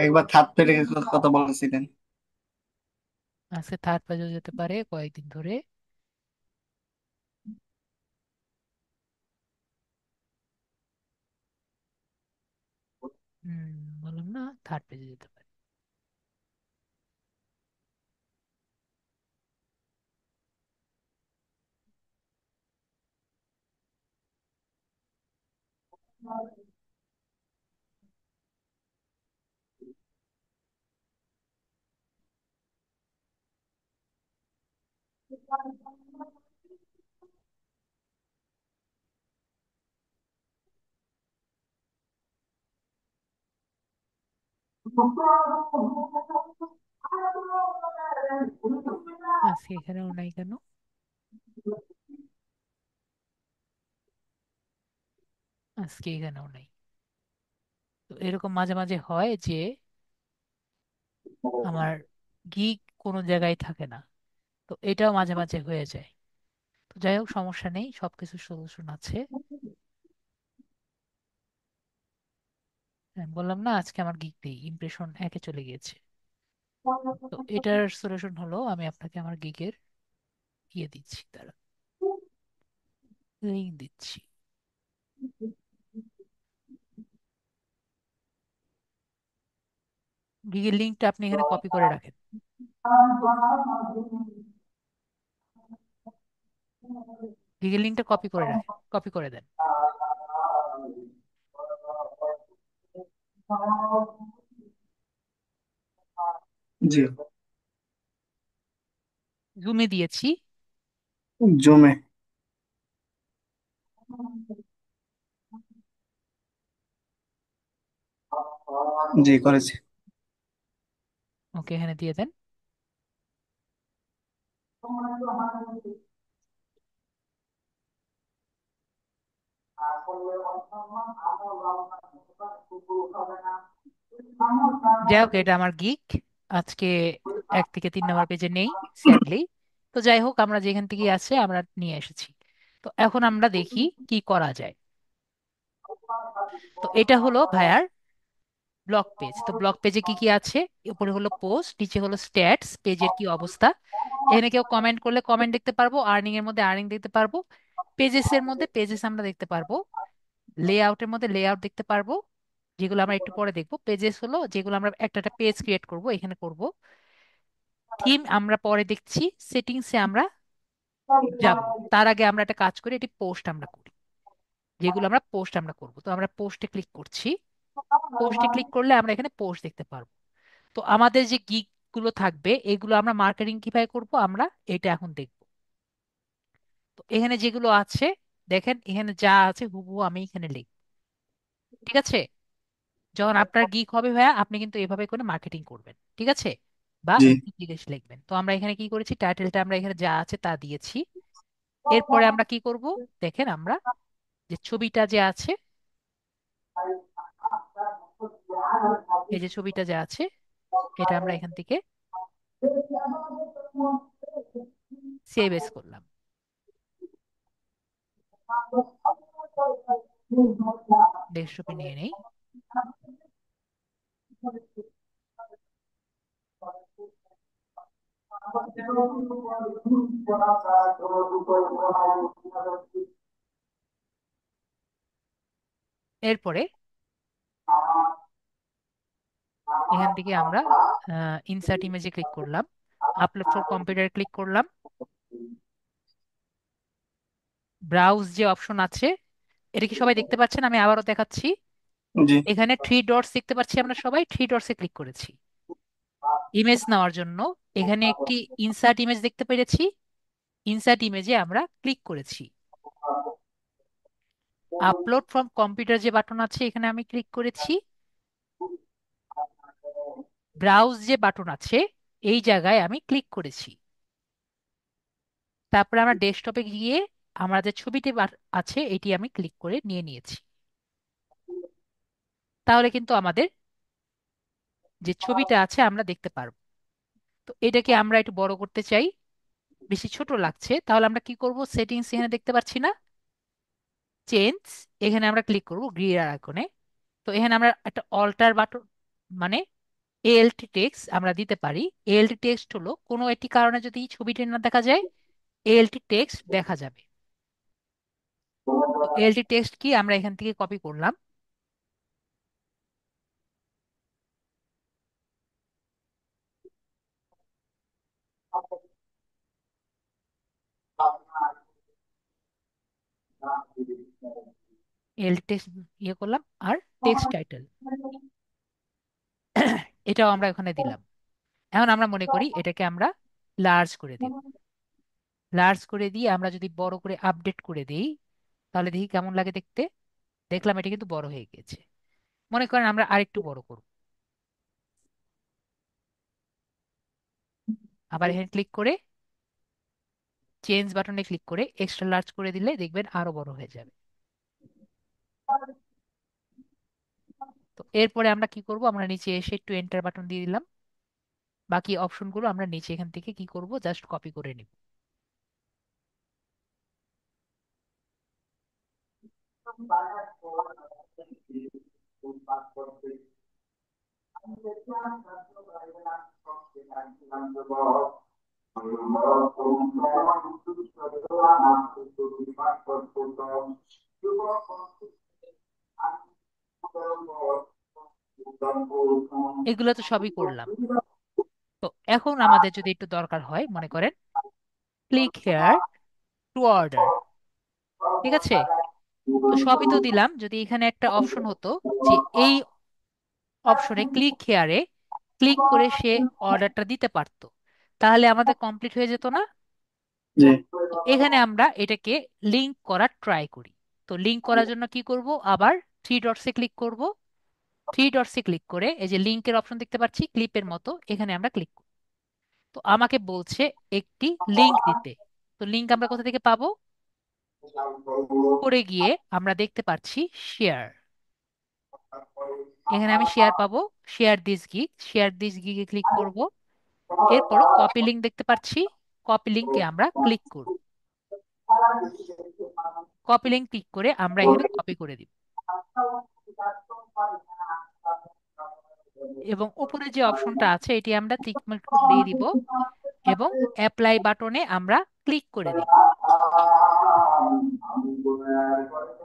একবার থার্ড পেজে কথা বলেছিলেন। আজকে থার্ড পেজও যেতে পারে কয়েকদিন ধরে। হুম, বললাম না থার্ড পেজে যেতে পারে। আজকে এখানেও নাই কেন? আজকে এখানেও নাই। তো এরকম মাঝে মাঝে হয় যে আমার গিগ কোনো জায়গায় থাকে না। তো এটাও মাঝে মাঝে হয়ে যায়। তো যাই হোক, সমস্যা নেই, সবকিছু সলিউশন আছে। আমি বললাম না আজকে আমার গিগ নেই, ইমপ্রেশন একে চলে গিয়েছে। তো এটার সলিউশন হলো আমি আপনাকে আমার গিগের ইয়ে দিচ্ছি, তারা লিঙ্ক দিচ্ছি। গিগের লিঙ্কটা আপনি এখানে কপি করে রাখেন। গিগের লিঙ্কটা কপি করে রাখেন, কপি করে দেন। জি। জুমে দিয়েছি। জুমে। জি করেছি। ওকে, এখানে দিয়ে দেন। যাই হোক, এটা আমার গিগ আজকে 1 থেকে 3 নম্বর পেজে নেই, স্যাডলি। তো যাই হোক, আমরা যেখান থেকে আছে আমরা নিয়ে এসেছি। তো এখন আমরা দেখি কি করা যায়। তো এটা হলো ভাইয়ার ব্লগ পেজ। তো ব্লগ পেজে কি কি আছে? উপরে হলো পোস্ট, নিচে হলো স্ট্যাটস, পেজের কি অবস্থা। এখানে কেউ কমেন্ট করলে কমেন্ট দেখতে পারবো, আর্নিং এর মধ্যে আর্নিং দেখতে পারবো, পেজেস এর মধ্যে পেজেস আমরা দেখতে পারবো, লেআউটের মধ্যে লেআউট দেখতে পারবো, যেগুলো আমরা একটু পরে দেখবো। পেজেস হলো যেগুলো আমরা একটা একটা পেজ ক্রিয়েট করব, এখানে করব। থিম আমরা পরে দেখছি। সেটিংসে আমরা যাব। তার আগে আমরা একটা কাজ করি, এটি পোস্ট আমরা করি। যেগুলো আমরা পোস্ট আমরা করব। তো আমরা পোস্টে ক্লিক করছি। পোস্টে ক্লিক করলে আমরা এখানে পোস্ট দেখতে পারবো। তো আমাদের যে গিগ গুলো থাকবে এগুলো আমরা মার্কেটিং কিভাবে করব আমরা এটা এখন দেখব। তো এখানে যেগুলো আছে, দেখেন এখানে যা আছে হুবহু আমি এখানে লিখব। ঠিক আছে? যখন আপনার গিগ হবে ভাইয়া, আপনি কিন্তু এভাবে করে মার্কেটিং করবেন, ঠিক আছে? বা জি একটি জিনিস লিখবেন। তো আমরা এখানে কি করেছি, টাইটেলটা আমরা এখানে যা আছে তা দিয়েছি। এরপরে আমরা কি করব, দেখেন আমরা যে ছবিটা যে আছে, এই যে ছবিটা যে আছে, এটা আমরা এখান থেকে সেভ এস করলাম। ডেস্কটপে নিয়ে নেই। এরপরে এখান থেকে আমরা ইনসার্ট ইমেজে ক্লিক করলাম, আপলোড ফর কম্পিউটার ক্লিক করলাম, ব্রাউজ যে অপশন আছে, এটা কি সবাই দেখতে পাচ্ছেন? আমি আবারও দেখাচ্ছি। জি এখানে থ্রি ডটস দেখতে পাচ্ছি, আমরা সবাই থ্রি ডটসে ক্লিক করেছি ইমেজ নেওয়ার জন্য। এখানে একটি ইনসার্ট ইমেজ দেখতে পেরেছি, ইনসার্ট ইমেজে আমরা ক্লিক করেছি। আপলোড ফ্রম কম্পিউটার যে বাটন আছে এখানে আমি ক্লিক করেছি। ব্রাউজ যে বাটন আছে এই জায়গায় আমি ক্লিক করেছি। তারপরে আমরা ডেস্কটপে গিয়ে আমরা যে ছবিটি আছে এটি আমি ক্লিক করে নিয়ে নিয়েছি। তাহলে কিন্তু আমাদের যে ছবিটা আছে আমরা দেখতে পারবো। তো এটাকে আমরা একটু বড় করতে চাই, বেশি ছোট লাগছে, তাহলে আমরা কি করব, সেটিংস এখানে দেখতে পাচ্ছি না, চেঞ্জ, এখানে আমরা ক্লিক করব গ্রিয়ার আইকনে। তো এখানে আমরা একটা অল্টার বাটন, মানে এএলটি টেক্সট আমরা দিতে পারি। এএলটি টেক্সট হলো কোনো একটি কারণে যদি ছবিটি না দেখা যায়, এএলটি টেক্সট দেখা যাবে। তো এএলটি টেক্সট কি, আমরা এখান থেকে কপি করলাম, এএলটি টেক্সট ইয়ে করলাম, আর টেক্সট টাইটেল এটাও আমরা ওখানে দিলাম। এখন আমরা মনে করি এটাকে আমরা লার্জ করে দেব। লার্জ করে দিয়ে আমরা যদি বড় করে আপডেট করে দেই, তাহলে দেখি কেমন লাগে দেখতে। দেখলাম এটা কিন্তু বড় হয়ে গেছে। মনে করেন আমরা আরেকটু বড় করব, আবার এখানে ক্লিক করে চেঞ্জ বাটনে ক্লিক করে এক্সট্রা লার্জ করে দিলে দেখবেন আরো বড় হয়ে যাবে। তো এরপরে আমরা কি করব, আমরা নিচে এসে একটু এন্টার বাটন দিয়ে দিলাম। বাকি অপশনগুলো আমরা নিচে এখান থেকে কি করব, জাস্ট কপি করে নিব। এগুলো তো সবই করলাম। তো এখন আমাদের যদি একটু দরকার হয়, মনে করেন ক্লিক হেয়ার টু অর্ডার, ঠিক আছে? তো সবই তো দিলাম, যদি এখানে একটা অপশন হতো যে এই অপশনে ক্লিক হেয়ারে ক্লিক করে সে অর্ডারটা দিতে পারতো, তাহলে আমাদের কমপ্লিট হয়ে যেত না? জি তো এখানে আমরা এটাকে লিংক করার ট্রাই করি। তো লিংক করার জন্য কি করব, আবার থ্রি ডটসে ক্লিক করব। থ্রি ডটসে ক্লিক করে এই যে লিংকের অপশন দেখতে পাচ্ছি ক্লিপের মতো, এখানে আমরা ক্লিক করব। তো আমাকে বলছে একটি লিংক দিতে। তো লিংক আমরা কোথা থেকে পাবো, উপরে গিয়ে আমরা দেখতে পাচ্ছি শেয়ার, এখানে আমি শেয়ার পাবো। Share this gig, share this গিগে ক্লিক করব। এরপর কপি লিংক দেখতে পাচ্ছি, কপি লিংকে আমরা ক্লিক করব। কপি লিংক ক্লিক করে আমরা এখানে কপি করে দিব, এবং উপরে যে অপশনটা আছে এটি আমরা টিক মার্ক দিয়ে দিব, এবং অ্যাপ্লাই বাটনে আমরা ক্লিক করে দিব।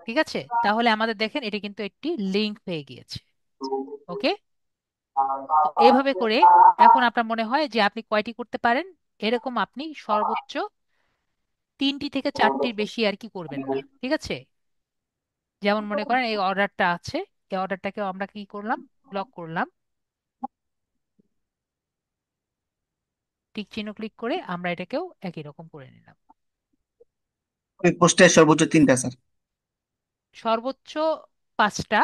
ঠিক আছে? তাহলে আমাদের দেখেন এটা কিন্তু একটি লিংক হয়ে গিয়েছে। ওকে? তো এভাবে করে এখন আপনার মনে হয় যে আপনি কয়টি করতে পারেন? এরকম আপনি সর্বোচ্চ 3টি থেকে 4টির বেশি আর কি করবেন না, ঠিক আছে? যেমন মনে করেন এই অর্ডারটা আছে, এই অর্ডারটাকে আমরা কি করলাম, ব্লক করলাম। টিক চিহ্ন ক্লিক করে আমরা এটাকেও একই রকম করে নিলাম। ওই পোস্টের সর্বোচ্চ 3টা স্যার। সর্বোচ্চ 5টা,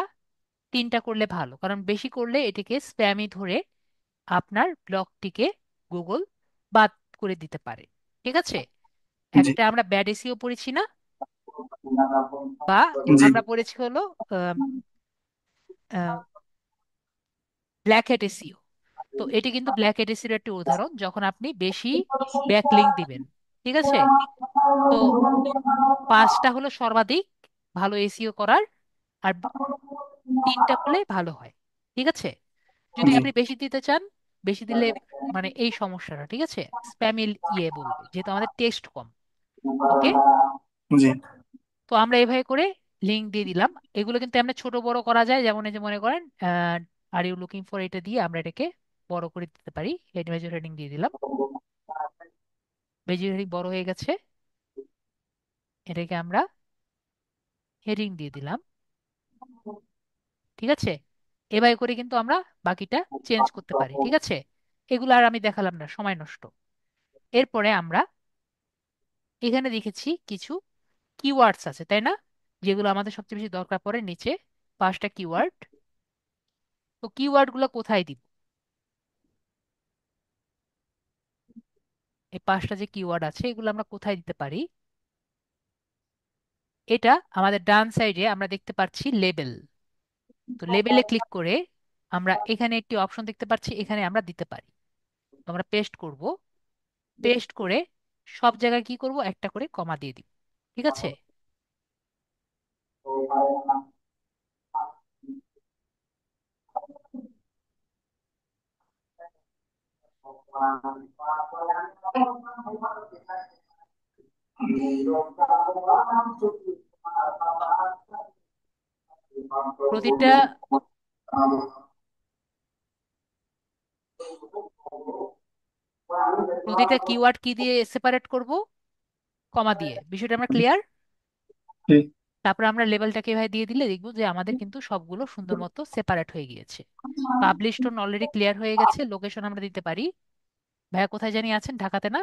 3টা করলে ভালো, কারণ বেশি করলে এটিকে স্প্যামই ধরে আপনার ব্লগটিকে গুগল বাদ করে দিতে পারে। ঠিক আছে? জি। একটা আমরা ব্যাড এসইও পড়েছি না, বা জি। আমরা পড়েছি হলো ব্ল্যাক হ্যাট এসইও। তো এটি কিন্তু ব্ল্যাক হ্যাট এসইও একটি উদাহরণ, যখন আপনি বেশি ব্যাকলিঙ্ক দিবেন। ঠিক আছে? তো 5টা হলো সর্বাধিক ভালো এসইও করার, আর 3টা হলে ভালো হয়। ঠিক আছে? যদি জি। আপনি বেশি দিতে চান, বেশি দিলে মানে এই সমস্যাটা, ঠিক আছে, স্প্যামি বলবে, যেহেতু আমাদের টেস্ট কম। ওকে। জি। তো আমরা এভাবে করে লিঙ্ক দিয়ে দিলাম। এগুলো কিন্তু আমরা ছোট বড় করা যায়, যেমন এই যে মনে করেন আর ইউ লুকিং ফর, এটা দিয়ে আমরা এটাকে বড় করে দিতে পারি। মেজর হেডিং দিয়ে দিলাম, মেজর হেডিং বড় হয়ে গেছে। এটাকে আমরা হেডিং দিয়ে দিলাম। ঠিক আছে? এভাবে করে কিন্তু আমরা বাকিটা চেঞ্জ করতে পারি। ঠিক আছে? এগুলো আর আমি দেখালাম না, সময় নষ্ট। এরপরে আমরা এখানে দেখেছি কিছু কিওয়ার্ডস আছে, তাই না, যেগুলো আমাদের সবচেয়ে বেশি দরকার পড়ে নিচে, 5টা কিওয়ার্ড। তো কিওয়ার্ড গুলো কোথায় দিব? এই 5টা যে কিওয়ার্ড আছে এগুলো আমরা কোথায় দিতে পারি? এটা আমাদের ডান সাইডে আমরা দেখতে পাচ্ছি লেবেল। তো লেবেলে ক্লিক করে আমরা এখানে একটি অপশন দেখতে পাচ্ছি, এখানে আমরা দিতে পারি। তো আমরা পেস্ট করব, পেস্ট করে সব জায়গায় কি করব, একটা করে কমা দিয়ে দিব। ঠিক আছে? প্রতিটা প্রতিটা কিওয়ার্ড কি দিয়ে সেপারেট করব? কমা দিয়ে। বিষয়টা আমরা ক্লিয়ার? জি। তারপর আমরা লেবেলটাকে এভাবে দিয়ে দিলে দেখবো যে আমাদের কিন্তু সবগুলো সুন্দর মতো সেপারেট হয়ে গিয়েছে। পাবলিশ টোন অলরেডি ক্লিয়ার হয়ে গেছে। লোকেশন আমরা দিতে পারি। ভাইয়া কোথায় জানি আছেন, ঢাকাতে না?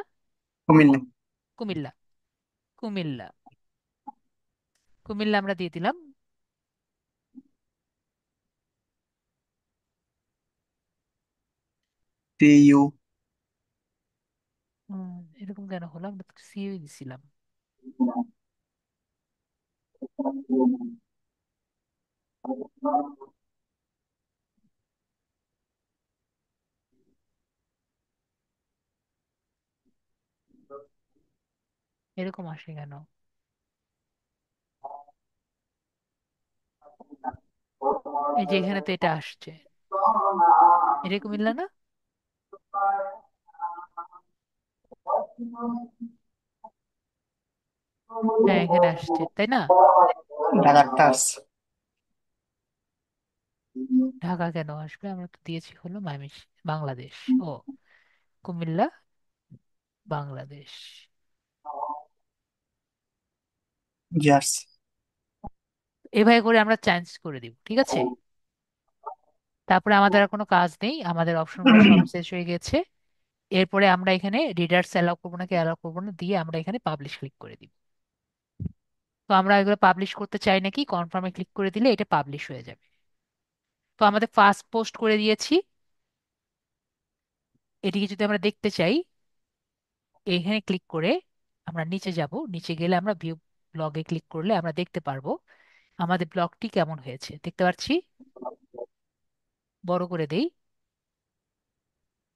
কুমিল্লা। কুমিল্লা। কুমিল্লা। কুমিল্লা আমরা দিয়ে দিলাম। TU। এরকম কেন হলো, আমরা তো সিও দিছিলাম। এরকম আসে কেন? এই যে এখানে তো এটা আসছে, এটা কুমিল্লা না? হ্যাঁ, এখানে আসছে, তাই না? ঢাকার টাস। ঢাকা কেন আসবে, আমরা তো দিয়েছি হলো বাংলাদেশ। ও, কুমিল্লা, বাংলাদেশ। জার্স। এভাবে করে আমরা চেঞ্জ করে দিব। ঠিক আছে? তারপরে আমাদের আর কোনো কাজ নেই, আমাদের অপশনগুলো সব শেষ হয়ে গেছে। এরপরে আমরা এখানে রিডার্স অ্যালাউ করবো নাকি অ্যালাউ করবো না দিয়ে আমরা এখানে পাবলিশ ক্লিক করে দিব। তো আমরা এগুলো পাবলিশ করতে চাই নাকি, কনফার্মে ক্লিক করে দিলে এটা পাবলিশ হয়ে যাবে। তো আমাদের ফার্স্ট পোস্ট করে দিয়েছি। এটিকে যদি আমরা দেখতে চাই, এখানে ক্লিক করে আমরা নিচে যাব। নিচে গেলে আমরা ভিউ ব্লগে ক্লিক করলে আমরা দেখতে পারবো আমাদের ব্লগটি কেমন হয়েছে। দেখতে পাচ্ছি, বড় করে দেই,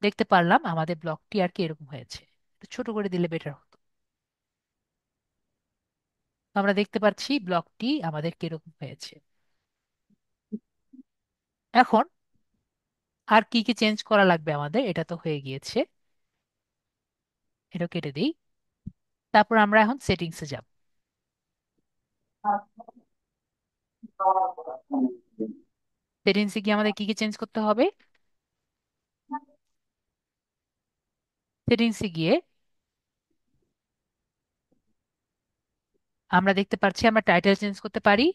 দেখতে পারলাম আমাদের ব্লগটি আর কি এরকম হয়েছে। একটু ছোট করে দিলে বেটার হতো। তো আমরা দেখতে পাচ্ছি ব্লগটি আমাদের কিরকম হয়েছে। এখন আর কি কি চেঞ্জ করা লাগবে আমাদের, এটা তো হয়ে গিয়েছে। এটা কেটে দিই। তারপর আমরা এখন সেটিংসে যাব। সেটিংসে গিয়ে আমাদের কি কি চেঞ্জ করতে হবে? সেটিংসে গিয়ে আমরা দেখতে পাচ্ছি আমরা টাইটেল চেঞ্জ করতে পারি,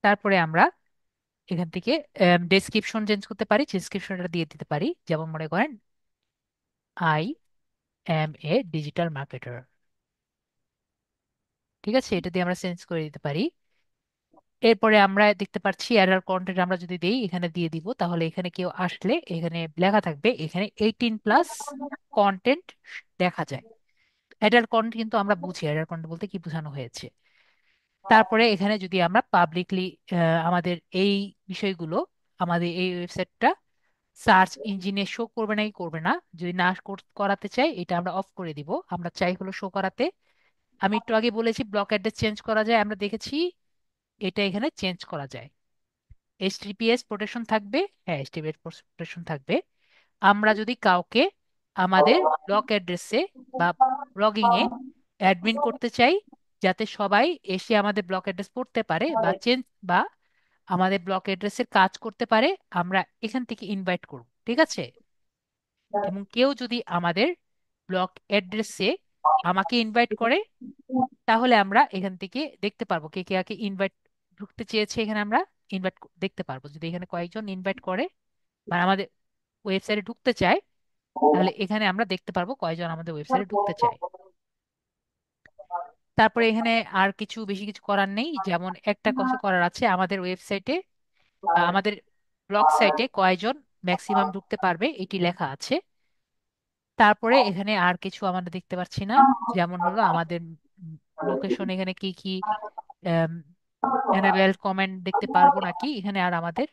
তারপরে আমরা এখান থেকে ডেসক্রিপশন চেঞ্জ করতে পারি, ডেসক্রিপশনটা দিয়ে দিতে পারি, যেমন মনে করেন I M A digital marketer. ঠিক আছে, এটা দিয়ে আমরা চেঞ্জ করে দিতে পারি। এরপরে আমরা দেখতে পাচ্ছি অ্যাডাল্ট কন্টেন্ট আমরা যদি দেই এখানে দিয়ে দিব, তাহলে এখানে কেউ আসলে এখানে লেখা থাকবে এখানে 18+ কন্টেন্ট দেখা যায়। অ্যাডাল্ট কন্টেন্ট কিন্তু আমরা বুঝি অ্যাডাল্ট কন্টেন্ট বলতে কি বোঝানো হয়েছে। তারপরে এখানে যদি আমরা পাবলিকলি আমাদের এই বিষয়গুলো, আমাদের এই ওয়েবসাইটটা সার্চ ইঞ্জিনে শো করবে নাকি করবে না, যদি না করাতে চাই এটা আমরা অফ করে দিব। আমরা চাই হলো শো করাতে। আমি একটু আগে বলেছি ব্লক অ্যাড্রেস চেঞ্জ করা যায়, আমরা দেখেছি এটা এখানে চেঞ্জ করা যায়। এইচটিটিপিএস প্রোটেকশন থাকবে, হ্যাঁ এইচটিটিপিএস প্রোটেকশন থাকবে। আমরা যদি কাউকে আমাদের ব্লক অ্যাড্রেসে বা ব্লগিং এ অ্যাডমিন করতে চাই, যাতে সবাই এসে আমাদের ব্লক অ্যাড্রেস পড়তে পারে বা চেঞ্জ বা আমাদের ব্লক অ্যাড্রেসের কাজ করতে পারে, আমরা এখান থেকে ইনভাইট করব। ঠিক আছে, এবং কেউ যদি আমাদের ব্লক অ্যাড্রেসে আমাকে ইনভাইট করে, তাহলে আমরা এখান থেকে দেখতে পারবো কে কে কে ইনভাইট ঢুকতে চেয়েছে। এখানে আমরা ইনভাইট দেখতে পারবো, যদি এখানে কয়েকজন ইনভাইট করে বা আমাদের ওয়েবসাইটে ঢুকতে চায়, তাহলে এখানে আমরা দেখতে পারবো কয়জন আমাদের ওয়েবসাইটে ঢুকতে চায়। তারপরে এখানে আর কিছু বেশি কিছু করার নেই, যেমন একটা কথা করার আছে আমাদের ওয়েবসাইটে বা আমাদের ব্লগ সাইটে কয়জন ম্যাক্সিমাম ঢুকতে পারবে এটি লেখা আছে। তারপরে এখানে আর কিছু আমরা দেখতে পাচ্ছি না, যেমন হলো আমাদের লোকেশন এখানে কি কি এনাবেল কমেন্ট দেখতে পারবো নাকি, এখানে আর আমাদের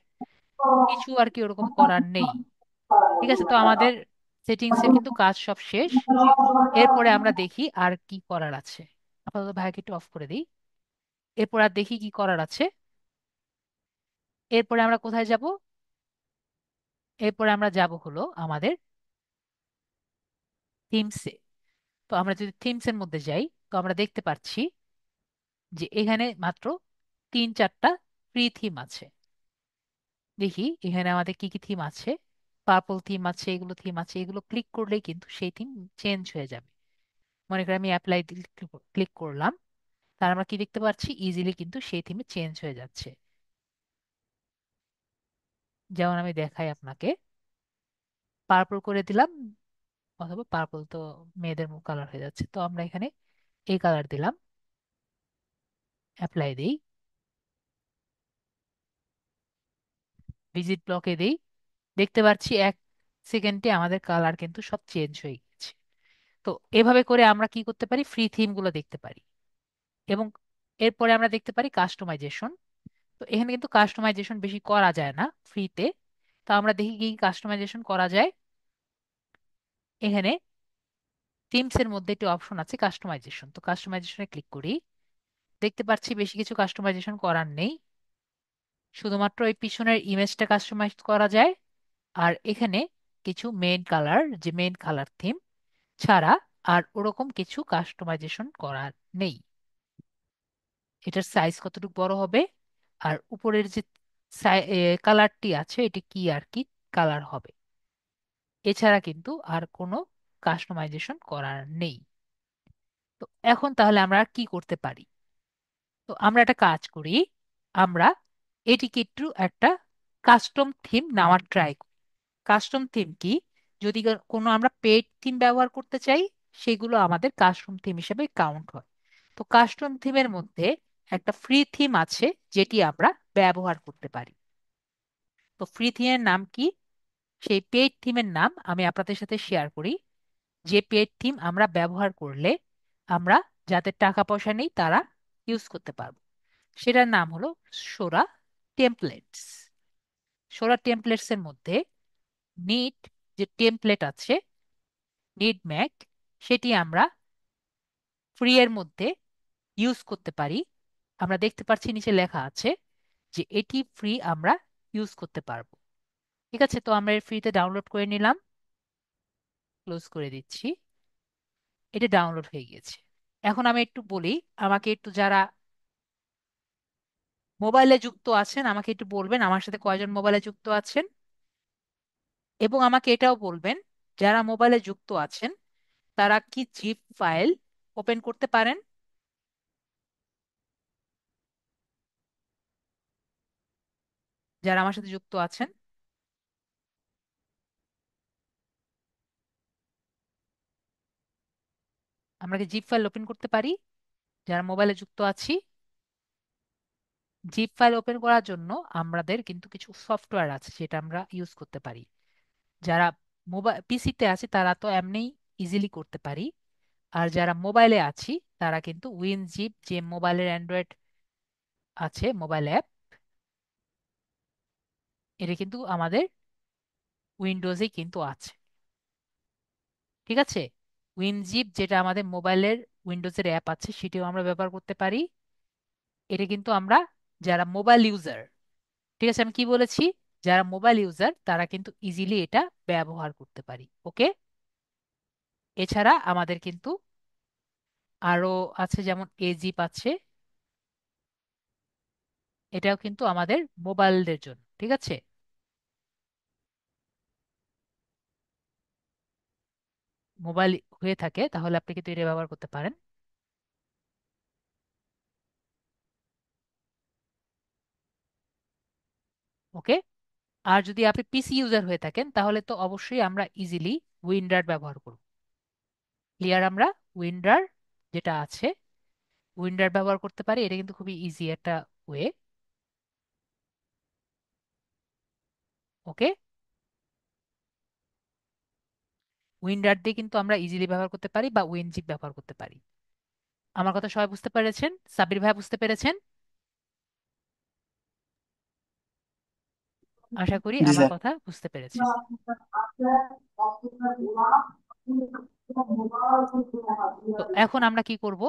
কিছু আর কি ওরকম করার নেই। ঠিক আছে, তো আমাদের সেটিংস এর কিন্তু কাজ সব শেষ। এরপরে আমরা দেখি আর কি করার আছে। আপাতত ভাইকে একটু অফ করে দিই। এরপর আর দেখি কি করার আছে। এরপরে আমরা কোথায় যাব? এরপরে আমরা যাব হলো আমাদের থিমসে। তো আমরা যদি থিমস এর মধ্যে যাই, তো আমরা দেখতে পাচ্ছি যে এখানে মাত্র 3-4টা ফ্রি থিম আছে। দেখি এখানে আমাদের কি কি থিম আছে। পার্পল থিম আছে, এগুলো থিম আছে, এগুলো ক্লিক করলেই কিন্তু সেই থিম চেঞ্জ হয়ে যাবে। মনে করি আমি অ্যাপ্লাই ক্লিক করলাম, তার আমরা কি দেখতে পাচ্ছি ইজিলি কিন্তু সেই থিমে চেঞ্জ হয়ে যাচ্ছে। যেমন আমি দেখাই আপনাকে, পার্পল করে দিলাম, অথবা পার্পল তো মেয়েদের কালার হয়ে যাচ্ছে, তো আমরা এখানে এই কালার দিলাম, অ্যাপ্লাই দিই, ভিজিট ব্লকে দিই। দেখতে পাচ্ছি 1 সেকেন্ডে আমাদের কালার কিন্তু সব চেঞ্জ হয়ে গেছে। তো এভাবে করে আমরা কি করতে পারি, ফ্রি থিম গুলো দেখতে পারি। এবং এরপরে আমরা দেখতে পারি কাস্টমাইজেশন। তো এখানে কিন্তু কাস্টমাইজেশন বেশি করা যায় না ফ্রিতে। তো আমরা দেখি কি কাস্টমাইজেশন করা যায়। এখানে থিমস এর মধ্যে একটি অপশন আছে কাস্টমাইজেশন, তো কাস্টমাইজেশনে ক্লিক করি। দেখতে পাচ্ছি বেশি কিছু কাস্টমাইজেশন করার নেই, শুধুমাত্র এই পিছনের ইমেজটা কাস্টমাইজ করা যায়। আর এখানে কিছু মেইন কালার, যে মেইন কালার থিম ছাড়া আর ওরকম কিছু কাস্টমাইজেশন করার নেই। এটার সাইজ কতটুকু বড় হবে, আর উপরের যে কালারটি আছে এটি কি আর কি কালার হবে, এছাড়া কিন্তু আর কোনো কাস্টমাইজেশন করার নেই। তো এখন তাহলে আমরা আর কি করতে পারি? তো আমরা একটা কাজ করি, আমরা এটিকে একটু একটা কাস্টম থিম নেওয়ার ট্রাই করি। কাস্টম থিম কি, যদি কোনো আমরা পেড থিম ব্যবহার করতে চাই, সেগুলো আমাদের কাস্টম থিম হিসেবে কাউন্ট হয়। তো কাস্টম থিমের মধ্যে একটা ফ্রি থিম আছে যেটি আমরা ব্যবহার করতে পারি। তো ফ্রি থিমের নাম কি, সেই পেড থিমের নাম আমি আপনাদের সাথে শেয়ার করি। যে পেড থিম আমরা ব্যবহার করলে আমরা, যাদের টাকা পয়সা নেই তারা ইউজ করতে পারবো, সেটার নাম হলো সোরা টেমপ্লেটস। সোরা টেমপ্লেটস এর মধ্যে নিট যে টেমপ্লেট আছে, নিড ম্যাক, সেটি আমরা ফ্রি এর মধ্যে ইউজ করতে পারি। আমরা দেখতে পাচ্ছি নিচে লেখা আছে যে এটি ফ্রি, আমরা ইউজ করতে পারবো। ঠিক আছে, তো আমরা ফ্রিতে ডাউনলোড করে নিলাম, ক্লোজ করে দিচ্ছি। এটা ডাউনলোড হয়ে গিয়েছে। এখন আমি একটু বলি, আমাকে একটু যারা মোবাইলে যুক্ত আছেন আমাকে একটু বলবেন আমার সাথে কয়জন মোবাইলে যুক্ত আছেন, এবং আমাকে এটাও বলবেন যারা মোবাইলে যুক্ত আছেন তারা কি জিপ ফাইল ওপেন করতে পারেন। যারা আমার সাথে যুক্ত আছেন, আমরা কি জিপ ফাইল ওপেন করতে পারি? যারা মোবাইলে যুক্ত আছি, জিপ ফাইল ওপেন করার জন্য আমাদের কিন্তু কিছু সফটওয়্যার আছে যেটা আমরা ইউজ করতে পারি। যারা মোবাইল পিসিতে আছে তারা তো এমনি ইজিলি করতে পারি। আর যারা মোবাইলে আছি তারা কিন্তু উইনজিপ, যে মোবাইলের অ্যান্ড্রয়েড আছে মোবাইল অ্যাপ, এটা কিন্তু আমাদের উইন্ডোজে কিন্তু আছে। ঠিক আছে, উইনজিপ যেটা আমাদের মোবাইলের উইন্ডোজের অ্যাপ আছে সেটিও আমরা ব্যবহার করতে পারি। এটা কিন্তু আমরা, যারা মোবাইল ইউজার, ঠিক আছে আমি কি বলেছি, যারা মোবাইল ইউজার তারা কিন্তু ইজিলি এটা ব্যবহার করতে পারি। ওকে, এছাড়া আমাদের কিন্তু আরো আছে, যেমন এজিপ আছে, এটাও কিন্তু আমাদের মোবাইলদের জন্য। ঠিক আছে, মোবাইল হয়ে থাকে তাহলে আপনি কিন্তু এটা ব্যবহার করতে পারেন। ওকে, আর যদি আপনি পিসি ইউজার হয়ে থাকেন তাহলে তো অবশ্যই আমরা ইজিলি উইন্ডার ব্যবহার করব। ক্লিয়ার? আমরা উইন্ডার যেটা আছে, উইন্ডার ব্যবহার করতে পারি। এটা কিন্তু খুবই ইজি একটা ওয়ে। ওকে, উইন্ডার দিয়ে কিন্তু আমরা ইজিলি ব্যবহার করতে পারি বা উইনজিপ ব্যবহার করতে পারি। আমার কথা সবাই বুঝতে পেরেছেন? সাবির ভাই বুঝতে পেরেছেন? আশা করি জি আমার স্যার। কথা বুঝতে পেরেছেন। তো এখন আমরা কি করব?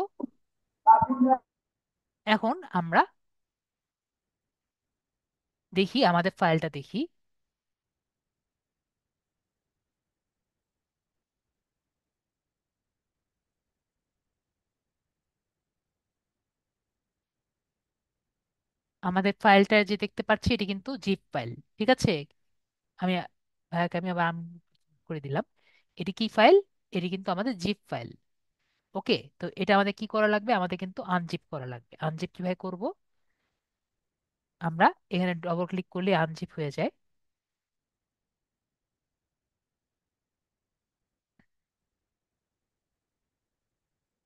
এখন আমরা দেখি, আমাদের ফাইলটা দেখি। আমাদের ফাইলটা যে দেখতে পাচ্ছি এটি কিন্তু জিপ ফাইল। ঠিক আছে, আমি ভাইয়াকে আমি আবার করে দিলাম। এটি কি ফাইল? এটি কিন্তু আমাদের জিপ ফাইল। ওকে, তো এটা আমাদের কি করা লাগবে? আমাদের কিন্তু আনজিপ করা লাগবে। আনজিপ কিভাবে করব? আমরা এখানে ডবল ক্লিক করলে আনজিপ হয়ে যায়।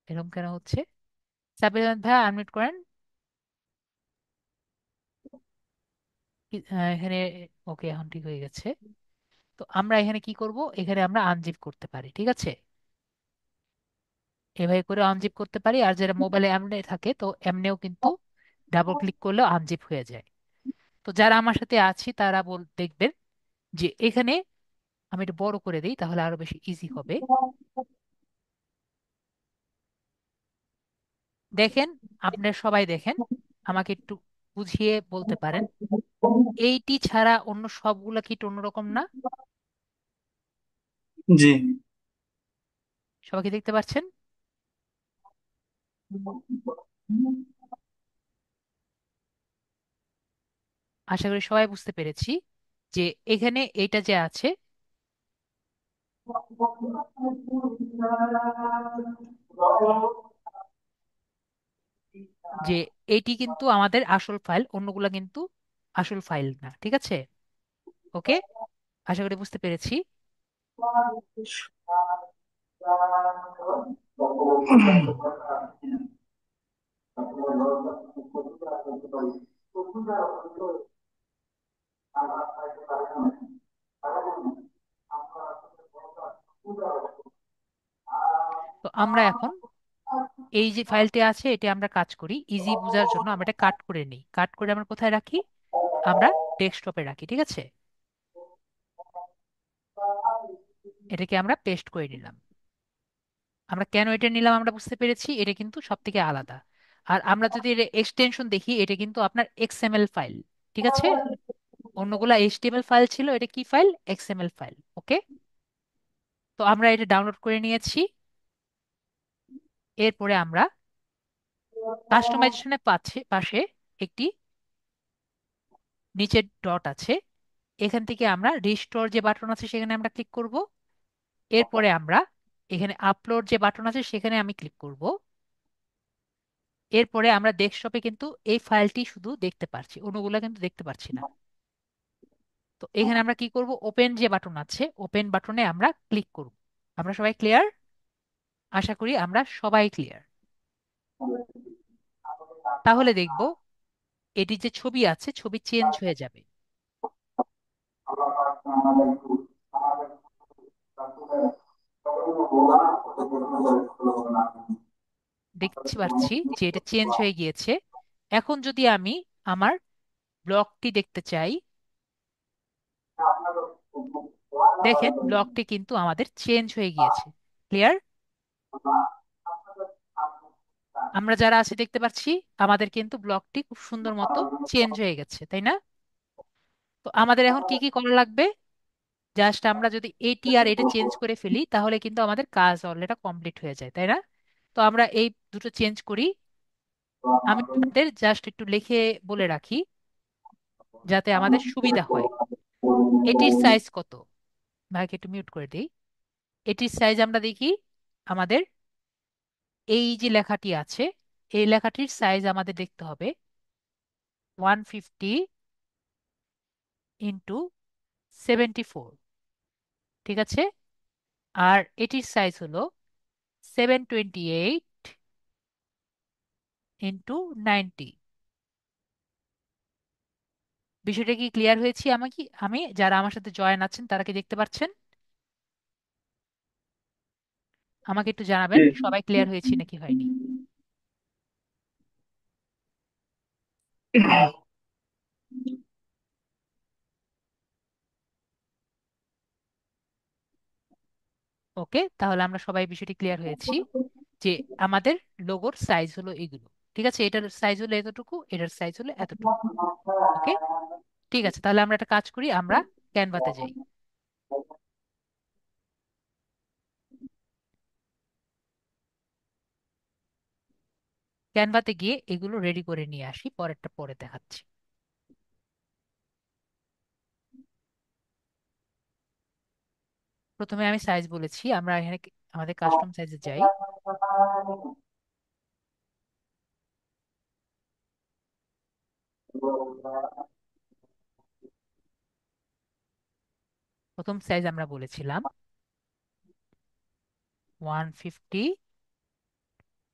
এরকম কেন হচ্ছে? সাবির আহমেদ ভাইয়া আনমিউট করেন। এখানে ওকে, এখন ঠিক হয়ে গেছে। তো আমরা এখানে কি করব? এখানে আমরা আনজিপ করতে পারি। ঠিক আছে, এভাবে করে আনজিপ করতে পারি। আর যারা মোবাইলে এমনি থাকে তো এমনিও কিন্তু ডাবল ক্লিক করলেও আনজিপ হয়ে যায়। তো যারা আমার সাথে আছি তারা দেখবেন যে এখানে, আমি এটা বড় করে দিই তাহলে আরো বেশি ইজি হবে। দেখেন, আপনারা সবাই দেখেন, আমাকে একটু বুঝিয়ে বলতে পারেন, এইটি ছাড়া অন্য সবগুলা কি একটু অন্যরকম না? জি। সবাইকে দেখতে পাচ্ছেন? আশা করি সবাই বুঝতে পেরেছি যে এখানে এইটা যে আছে, যে এটি কিন্তু আমাদের আসল ফাইল, অন্যগুলা কিন্তু আসল ফাইল না। ঠিক আছে, ওকে, আশা করি বুঝতে পেরেছি। তো আমরা এখন এই যে ফাইলটি আছে এটি আমরা কাজ করি ইজি বোঝার জন্য, আমরা এটা কাট করে নিই। কাট করে আমরা কোথায় রাখি? আমরা ডেস্কটপে রাখি। ঠিক আছে, এটাকে আমরা পেস্ট করে নিলাম। আমরা কেন এটা নিলাম আমরা বুঝতে পেরেছি, এটা কিন্তু সব থেকে আলাদা। আর আমরা যদি এর এক্সটেনশন দেখি, এটা কিন্তু আপনার এক্সএমএল ফাইল। ঠিক আছে, অন্যগুলা এইচটিএমএল ফাইল ছিল, এটা কি ফাইল? XML file. ওকে, তো আমরা এটা ডাউনলোড করে নিয়েছি। এরপরে আমরা কাস্টমাইজেশনের পাশে পাশে একটি নিচের ডট আছে, এখান থেকে আমরা রিস্টোর যে বাটন আছে সেখানে আমরা ক্লিক করব। এরপরে আমরা এখানে আপলোড যে বাটন আছে সেখানে আমি ক্লিক করব। এরপরে আমরা ডেস্কটপে কিন্তু এই ফাইলটি শুধু দেখতে পারছি, অন্যগুলো কিন্তু দেখতে পারছি না। তো এখানে আমরা কি করব, ওপেন যে বাটন আছে ওপেন বাটনে আমরা ক্লিক করব। আমরা সবাই ক্লিয়ার? আশা করি আমরা সবাই ক্লিয়ার। তাহলে দেখব এটি যে ছবি আছে ছবি চেঞ্জ হয়ে যাবে। দেখতে পাচ্ছি যে এটা চেঞ্জ হয়ে গিয়েছে। এখন যদি আমি আমার ব্লকটি দেখতে চাই, দেখেন ব্লকটি কিন্তু আমাদের চেঞ্জ হয়ে গিয়েছে। ক্লিয়ার? আমরা যারা আছি দেখতে পাচ্ছি আমাদের কিন্তু ব্লকটি খুব সুন্দর মতো চেঞ্জ হয়ে গেছে, তাই না? তো আমাদের এখন কি কি করা লাগবে? জাস্ট আমরা যদি এটি আর এটা চেঞ্জ করে ফেলি তাহলে কিন্তু আমাদের কাজ অলরেডি কমপ্লিট হয়ে যায়, তাই না? তো আমরা এই দুটো চেঞ্জ করি। আমি আপনাদের জাস্ট একটু লিখে বলে রাখি যাতে আমাদের সুবিধা হয়। এটির সাইজ কত? ভাইকে একটু মিউট করে দিই। এটির সাইজ আমরা দেখি। আমাদের এই যে লেখাটি আছে এই লেখাটির সাইজ আমাদের দেখতে হবে 150 ইন্টু 74। ঠিক আছে? আর এটির সাইজ হলো 728 ইন্টু 90। বিষয়টা কি ক্লিয়ার হয়েছি? আমি যারা আমার সাথে জয়েন আছেন তারা কি দেখতে পাচ্ছেন? আমাকে একটু জানাবেন সবাই ক্লিয়ার হয়েছি নাকি হয়নি। ওকে, তাহলে আমরা সবাই বিষয়টি ক্লিয়ার হয়েছি যে আমাদের লোগোর সাইজ হলো এগুলো। ঠিক আছে, এটার সাইজ হলো এতটুকু, এটার সাইজ হলো এতটুকু। ওকে, ঠিক আছে, তাহলে আমরা একটা কাজ করি, আমরা ক্যানভাতে যাই। ক্যানভাতে গিয়ে এগুলো রেডি করে নিয়ে আসি, পরেরটা পরে দেখাচ্ছি। প্রথমে আমি সাইজ বলেছি, আমরা এখানে আমাদের কাস্টম সাইজে যাই। প্রথম সাইজ আমরা বলেছিলাম 150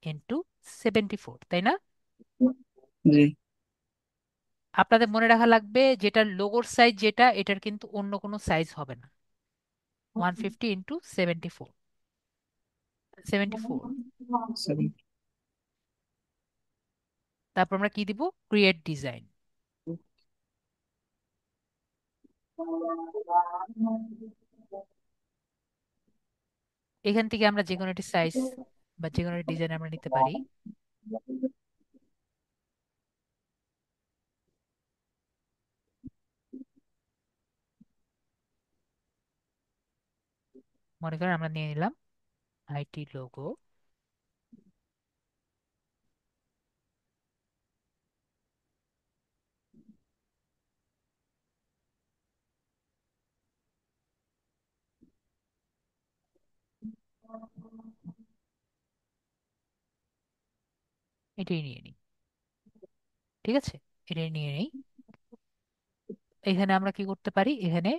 ইন্টু 74, তাই না? জি। আপনাদের মনে রাখা লাগবে যেটার লোগোর সাইজ যেটা এটার কিন্তু অন্য কোনো সাইজ হবে না। 150 ইন্টু 74, 74। সেভেন। তারপর আমরা কি দিব? Create design. এখান থেকে আমরা যে কোনো একটি সাইজ বা যে কোনো একটি ডিজাইন আমরা নিতে পারি। মনে করেন আমরা নিয়ে নিলাম আইটি লোগো। এটাই নিয়ে নিই। ঠিক আছে, এটাই নিয়ে নিই। এখানে আমরা কি করতে পারি? এখানে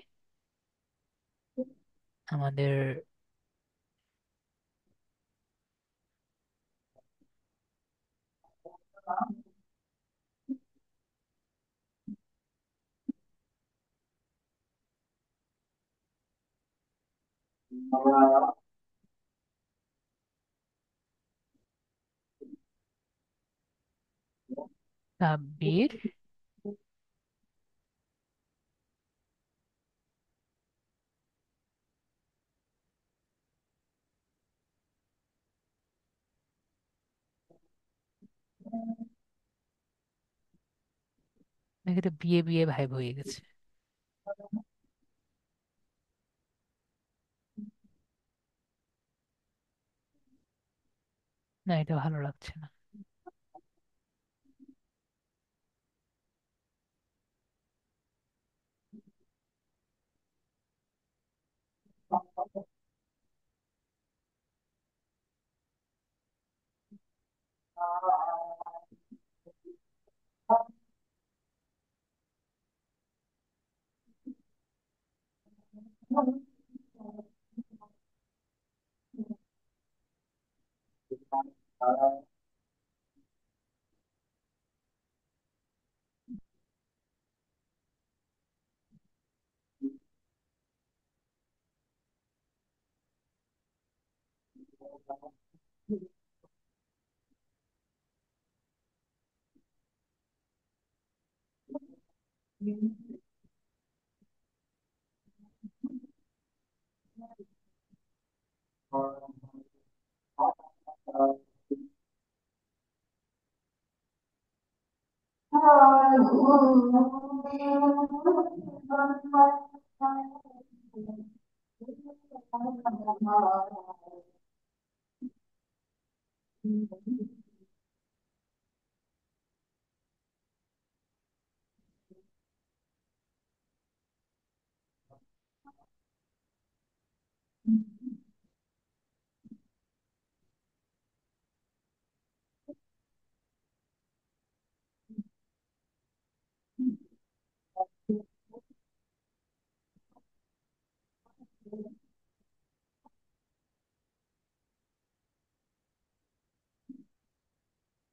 আমাদের সাব্বির এখানে বিয়ে বিয়ে ভাইব হয়ে গেছে। না, এটা ভালো লাগছে না।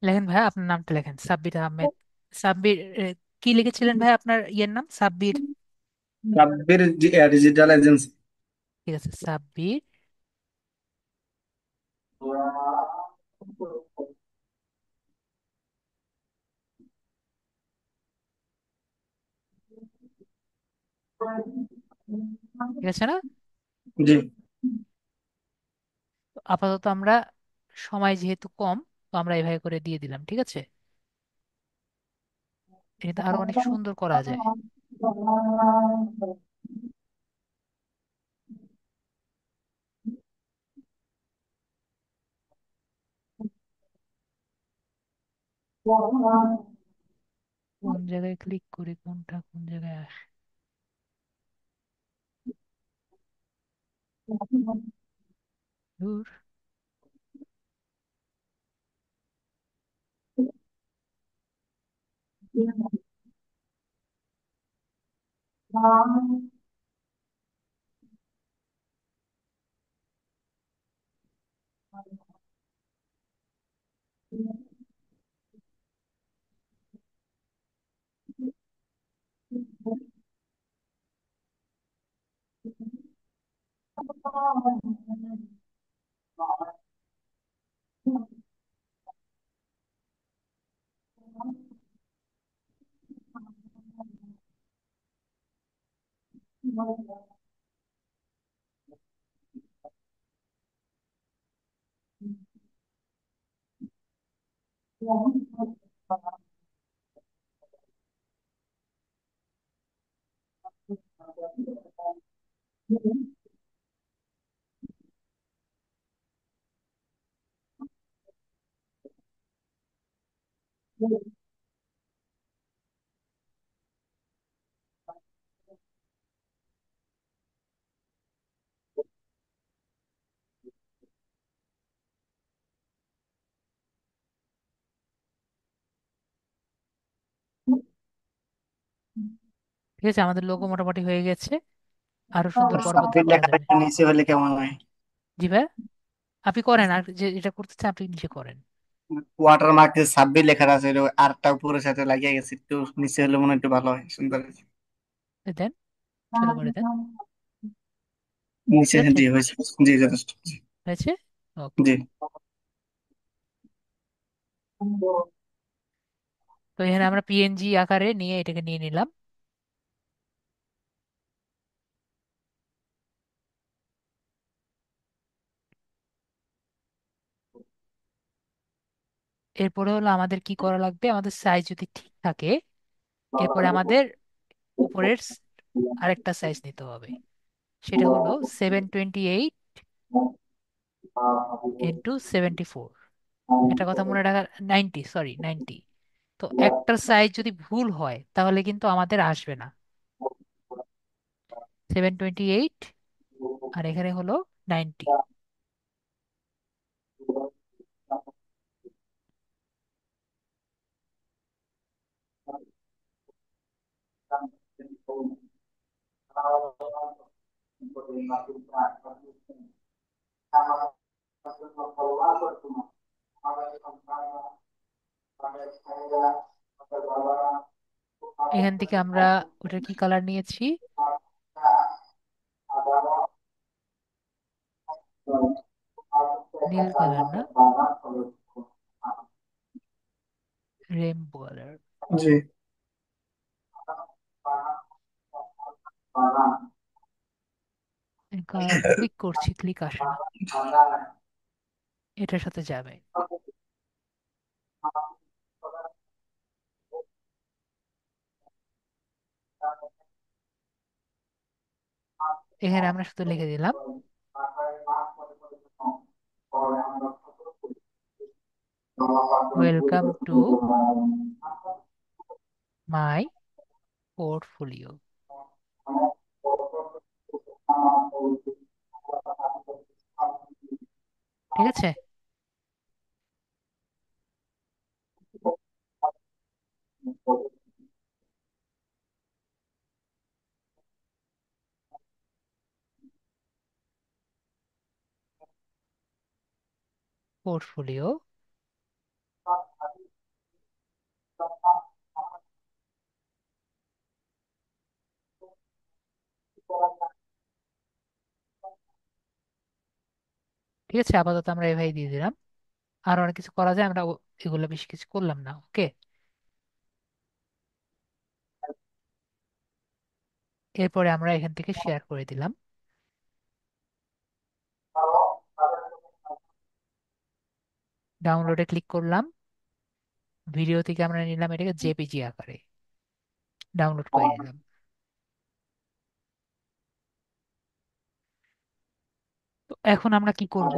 লেখেন ভাই, আপনার নামটা লেখেন, সাব্বির আহমেদ। সাব্বির কি লিখেছিলেন ভাই আপনার ইয়ের নাম? সাব্বির। Rabbir digital agency. ঠিক আছে, সাব্বির। ঠিক আছে না? জি। তো আপাতত আমরা, সময় যেহেতু কম, তো আমরা এভাবে করে দিয়ে দিলাম, ঠিক আছে? এটা আরো অনেক সুন্দর করা যায়। কোন জায়গায় ক্লিক করি, কোনটা কোন জায়গায় আসে? ধুর। ঠিক আছে, আমাদের লোগো মোটামুটি হয়ে গেছে। আরো সুন্দর পরবর্তী সাব্বির করা লেখাটা যাবে। একটু নিচে হলে কেমন হয়? জি ভাই, আপনি করেন, আর যে এটা করতে চান আপনি নিজে করেন। ওয়াটার মার্ক যে সাব্বির লেখাটা আছে ওই আরটা উপরের সাথে লাগিয়ে গেছে, একটু নিচে হলে মনে হয় একটু ভালো হয়, সুন্দর হয়েছে। এ দেন, ছোট করে দেন। নিচে, ঠিক আছে, জি হয়েছে। জি যথেষ্ট, জি। হয়েছে। ওকে। জি। তো এখানে আমরা পিএনজি আকারে নিয়ে এটাকে নিয়ে নিলাম। এরপরে হলো আমাদের কি করা লাগবে, আমাদের সাইজ যদি ঠিক থাকে, এরপরে আমাদের উপরের আরেকটা সাইজ নিতে হবে। সেটা হলো 728 ইন্টু 74। একটা কথা মনে রাখা, 90, সরি 90। তো একটার সাইজ যদি ভুল হয় তাহলে কিন্তু আমাদের আসবে না। 728 আর এখানে হলো 90। এখান থেকে আমরা ওটা কি কালার নিয়েছি? নীল কালার না, রেনবো কালার। জি। ক্লিক করছি, ক্লিক আসে না। এটার সাথে যাবে। এখানে আমরা শুধু লিখে দিলাম ওয়েলকাম টু মাই পোর্টফোলিও। ঠিক আছে। পোর্টফোলিও। ঠিক আছে, আপাতত আমরা এভাবে দিয়ে দিলাম। আর অনেক কিছু করা যায়, আমরা এগুলো বেশি কিছু করলাম না। ওকে। এরপরে আমরা এখান থেকে শেয়ার করে দিলাম। ডাউনলোডে ক্লিক করলাম। ভিডিও থেকে আমরা নিলাম এটাকে জেপিজি আকারে, ডাউনলোড করে নিলাম। তো এখন আমরা কি করব?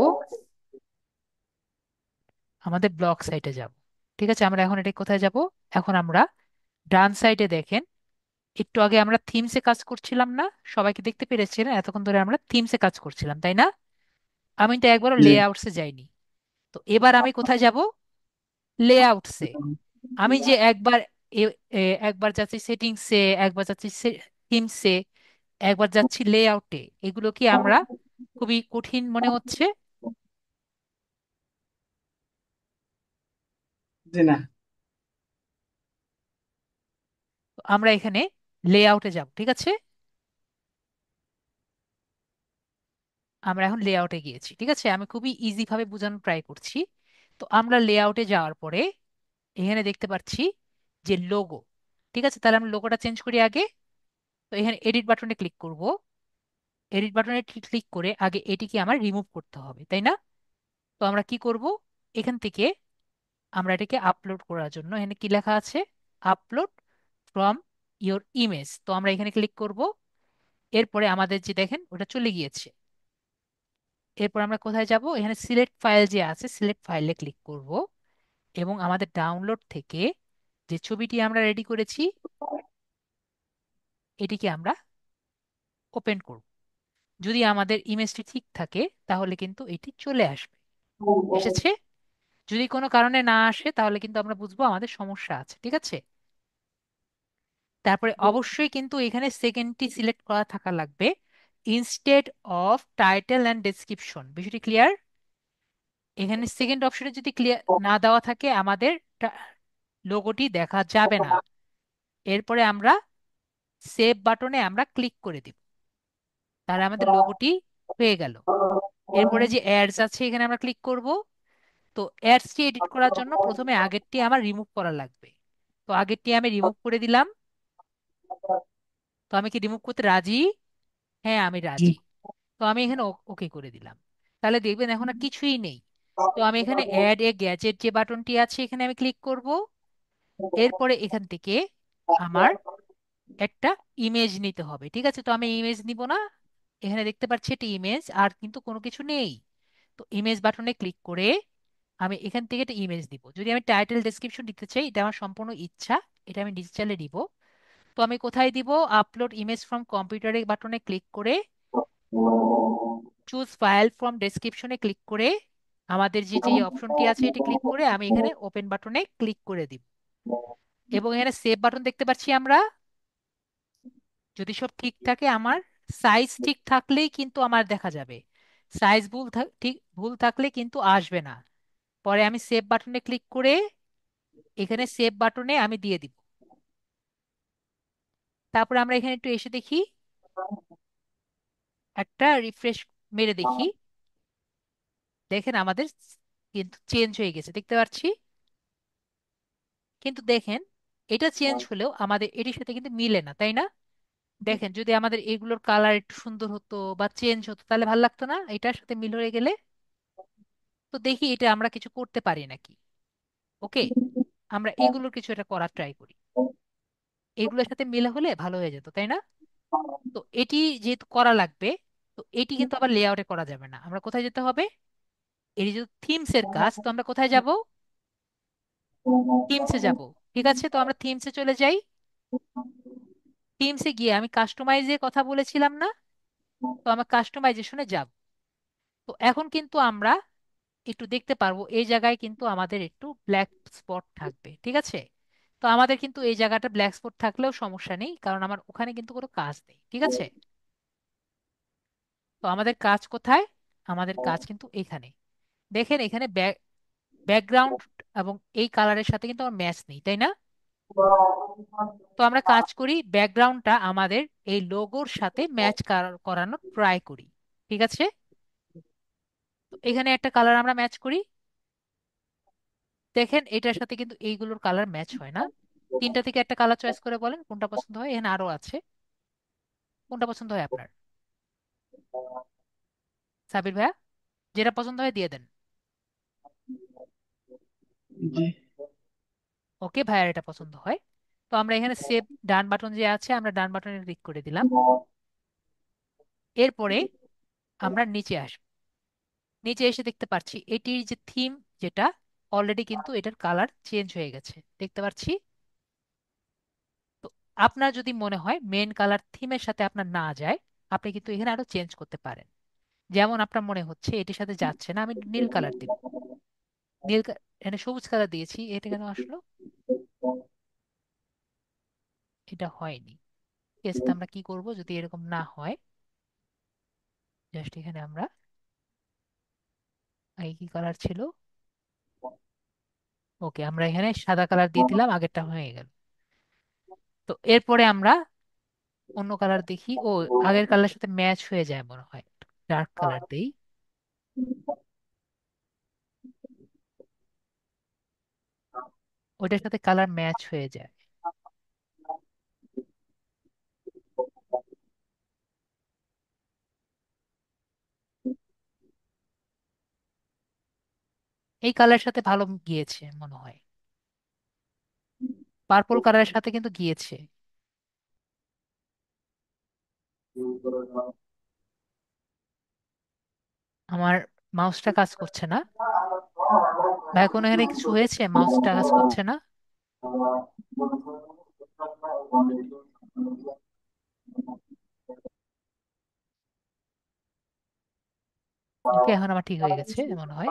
আমাদের ব্লগ সাইটে যাব। ঠিক আছে, আমরা এখন এটা কোথায় যাব? এখন আমরা ডান সাইডে দেখেন, একটু আগে আমরা থিমসে কাজ করছিলাম না? সবাইকে দেখতে পেরেছিলেন, এতক্ষণ ধরে আমরা থিমসে কাজ করছিলাম, তাই না? আমি তো একবারও জি। লেআউটসে যাইনি। তো এবার আমি কোথায় যাব? লেআউটসে। আমি যে একবার একবার যাচ্ছি সেটিংসে, একবার যাচ্ছি থিমসে, একবার যাচ্ছি লেআউটে, এগুলো কি আমরা খুবই কঠিন মনে হচ্ছে? জি না। তো আমরা এখানে লেআউটে যাব। ঠিক আছে, আমরা এখন লেআউটে গিয়েছি। ঠিক আছে, আমি খুবই ইজি ভাবে বোঝানোর ট্রাই করছি। তো আমরা লেআউটে যাওয়ার পরে এখানে দেখতে পাচ্ছি যে লোগো। ঠিক আছে, তাহলে আমরা লোগোটা চেঞ্জ করি আগে। তো এখানে এডিট বাটনে ক্লিক করব। এডিট বাটনে ক্লিক করে আগে এটিকে আমার রিমুভ করতে হবে, তাই না? তো আমরা কি করব? এখান থেকে আমরা এটাকে আপলোড করার জন্য এখানে কি লেখা আছে? Upload from your image. তো আমরা এখানে ক্লিক করব। এরপরে আমাদের যে দেখেন ওটা চলে গিয়েছে। এরপর আমরা কোথায় যাব? এখানে সিলেক্ট ফাইল যে আছে, সিলেক্ট ফাইলে ক্লিক করব এবং আমাদের ডাউনলোড থেকে যে ছবিটি আমরা রেডি করেছি এটিকে আমরা ওপেন করব। যদি আমাদের ইমেজটি ঠিক থাকে তাহলে কিন্তু এটি চলে আসবে। এসেছে? যদি কোনো কারণে না আসে তাহলে কিন্তু আমরা বুঝবো আমাদের সমস্যা আছে। ঠিক আছে। তারপরে অবশ্যই কিন্তু এখানে সেকেন্ডটি সিলেক্ট করা থাকা লাগবে, instead of title and description. বিষয়টি ক্লিয়ার? এখানে সেকেন্ড অপশনে যদি ক্লিয়ার না দেওয়া থাকে আমাদের লোগোটি দেখা যাবে না। এরপরে আমরা সেভ বাটনে আমরা ক্লিক করে দিব, তাহলে আমাদের লোগোটি হয়ে গেল। এরপরে যে অ্যাডস আছে এখানে আমরা ক্লিক করব। তো অ্যাডসটি এডিট করার জন্য প্রথমে আগেরটি আমার রিমুভ করা লাগবে। তো আগেরটি আমি রিমুভ করে দিলাম। তো আমি কি রিমুভ করতে রাজি? হ্যাঁ, আমি জি। রাজি। তো আমি এখানে ওকে করে দিলাম। তাহলে দেখবেন এখন আর কিছুই নেই। তো আমি এখানে অ্যাড এ গ্যাজেট যে বাটনটি আছে এখানে আমি ক্লিক করব। এরপরে এখান থেকে আমার একটা ইমেজ নিতে হবে। ঠিক আছে, তো আমি ইমেজ নিব না। এখানে দেখতে পাচ্ছি একটা ইমেজ, আর কিন্তু কোনো কিছু নেই। তো ইমেজ বাটনে ক্লিক করে আমি এখান থেকে একটা ইমেজ দিব। যদি আমি টাইটেল ডেসক্রিপশন দিতে চাই, এটা আমার সম্পূর্ণ ইচ্ছা, এটা আমি ডিজিটালে দিব। তো আমি কোথায় দিব? আপলোড ইমেজ ফ্রম কম্পিউটারে বাটনে ক্লিক করে চুজ ফাইল ফ্রম ডেসক্রিপশনে ক্লিক করে আমাদের যে যে অপশনটি আছে এটি ক্লিক করে আমি এখানে ওপেন বাটনে ক্লিক করে দিব। এবং এখানে সেভ বাটন দেখতে পাচ্ছি আমরা। যদি সব ঠিক থাকে আমার সাইজ ঠিক থাকলেই কিন্তু আমার দেখা যাবে। সাইজ ঠিক ভুল থাকলে কিন্তু আসবে না। পরে আমি সেভ বাটনে ক্লিক করে এখানে সেভ বাটনে আমি দিয়ে দিব। তারপরে আমরা এখানে একটু এসে দেখি, একটা রিফ্রেশ মেরে দেখি। দেখেন আমাদের কিন্তু চেঞ্জ হয়ে গেছে, দেখতে পাচ্ছি। কিন্তু দেখেন, এটা চেঞ্জ হলেও আমাদের এটির সাথে কিন্তু মিলে না, তাই না? দেখেন, যদি আমাদের এগুলোর কালার একটু সুন্দর হতো বা চেঞ্জ হতো তাহলে ভালো লাগতো না এটার সাথে মিল হয়ে গেলে? তো দেখি এটা আমরা কিছু করতে পারি নাকি। ওকে, আমরা এগুলোর কিছু একটা করার ট্রাই করি। এগুলোর সাথে মিলে হলে ভালো হয়ে যেত, তাই না? তো এটি যেহেতু করা লাগবে, তো এটি কিন্তু আবার লেআউটে করা যাবে না। আমরা কোথায় যেতে হবে? এটি যেহেতু থিমস এর কাজ, তো আমরা কোথায় যাব? থিমসে যাব। ঠিক আছে, তো আমরা থিমসে চলে যাই। থিমসে গিয়ে আমি কাস্টমাইজের কথা বলেছিলাম না? তো আমরা কাস্টমাইজেশনে যাব। তো এখন কিন্তু আমরা একটু দেখতে পারবো এই জায়গায় কিন্তু আমাদের একটু ব্ল্যাক স্পট থাকবে, ঠিক আছে? তো আমাদের কিন্তু এই জায়গাটা ব্ল্যাক স্পট থাকলেও সমস্যা নেই, কারণ আমার ওখানে কিন্তু কোনো কাজ নেই, ঠিক আছে? তো আমাদের কাজ কোথায়? আমাদের কাজ কিন্তু এখানে। দেখেন এখানে ব্যাকগ্রাউন্ড এবং এই কালারের সাথে কিন্তু আমার ম্যাচ নেই, তাই না? তো আমরা কাজ করি, ব্যাকগ্রাউন্ডটা আমাদের এই লোগোর সাথে ম্যাচ করানোর ট্রাই করি। ঠিক আছে, তো এখানে একটা কালার আমরা ম্যাচ করি। দেখেন এটার সাথে কিন্তু এইগুলোর কালার ম্যাচ হয় না। তিনটা থেকে একটা কালার চয়েস করে বলেন কোনটা পছন্দ হয়, এখানে আরো আছে। কোনটা পছন্দ হয় আপনার, সাবির ভাইয়া? যেটা পছন্দ হয় দিয়ে দেন। জি। ওকে, ভাইয়ার এটা পছন্দ হয়। তো আমরা এখানে সেভ ডান বাটন যে আছে, আমরা ডান বাটনে ক্লিক করে দিলাম। এরপরে আমরা নিচে আসব। নিচে এসে দেখতে পাচ্ছি এটির যে থিম, যেটা অলরেডি কিন্তু এটার কালার চেঞ্জ হয়ে গেছে, দেখতে পাচ্ছি। তো আপনার যদি মনে হয় মেন কালার থিমের সাথে আপনার না যায়, আপনি কিন্তু এখানে আরো চেঞ্জ করতে পারেন। যেমন আপনার মনে হচ্ছে এটির সাথে যাচ্ছে না, আমি নীল কালার দিব। এখানে সবুজ কালার দিয়েছি, এটা কেন আসলো? এটা হয়নি। ঠিক আছে, তো আমরা কি করব যদি এরকম না হয়? জাস্ট এখানে আমরা, আগে কি কালার ছিল? ওকে, আমরা এখানে সাদা কালার দিয়ে দিলাম, আগেরটা হয়ে গেল। তো এরপরে আমরা অন্য কালার দেখি। ও, আগের কালারের সাথে ম্যাচ হয়ে যায় মনে হয়। ডার্ক কালার দেই, ওইটার সাথে কালার ম্যাচ হয়ে যায়। এই কালারের সাথে ভালো গিয়েছে মনে হয়। পার্পল কালারের সাথে কিন্তু গিয়েছে। আমার মাউসটা কাজ করছে না। ভাই, কোনো এখানে কিছু হয়েছে? মাউসটা কাজ করছে না। ওকে, এখন আমার ঠিক হয়ে গেছে মনে হয়।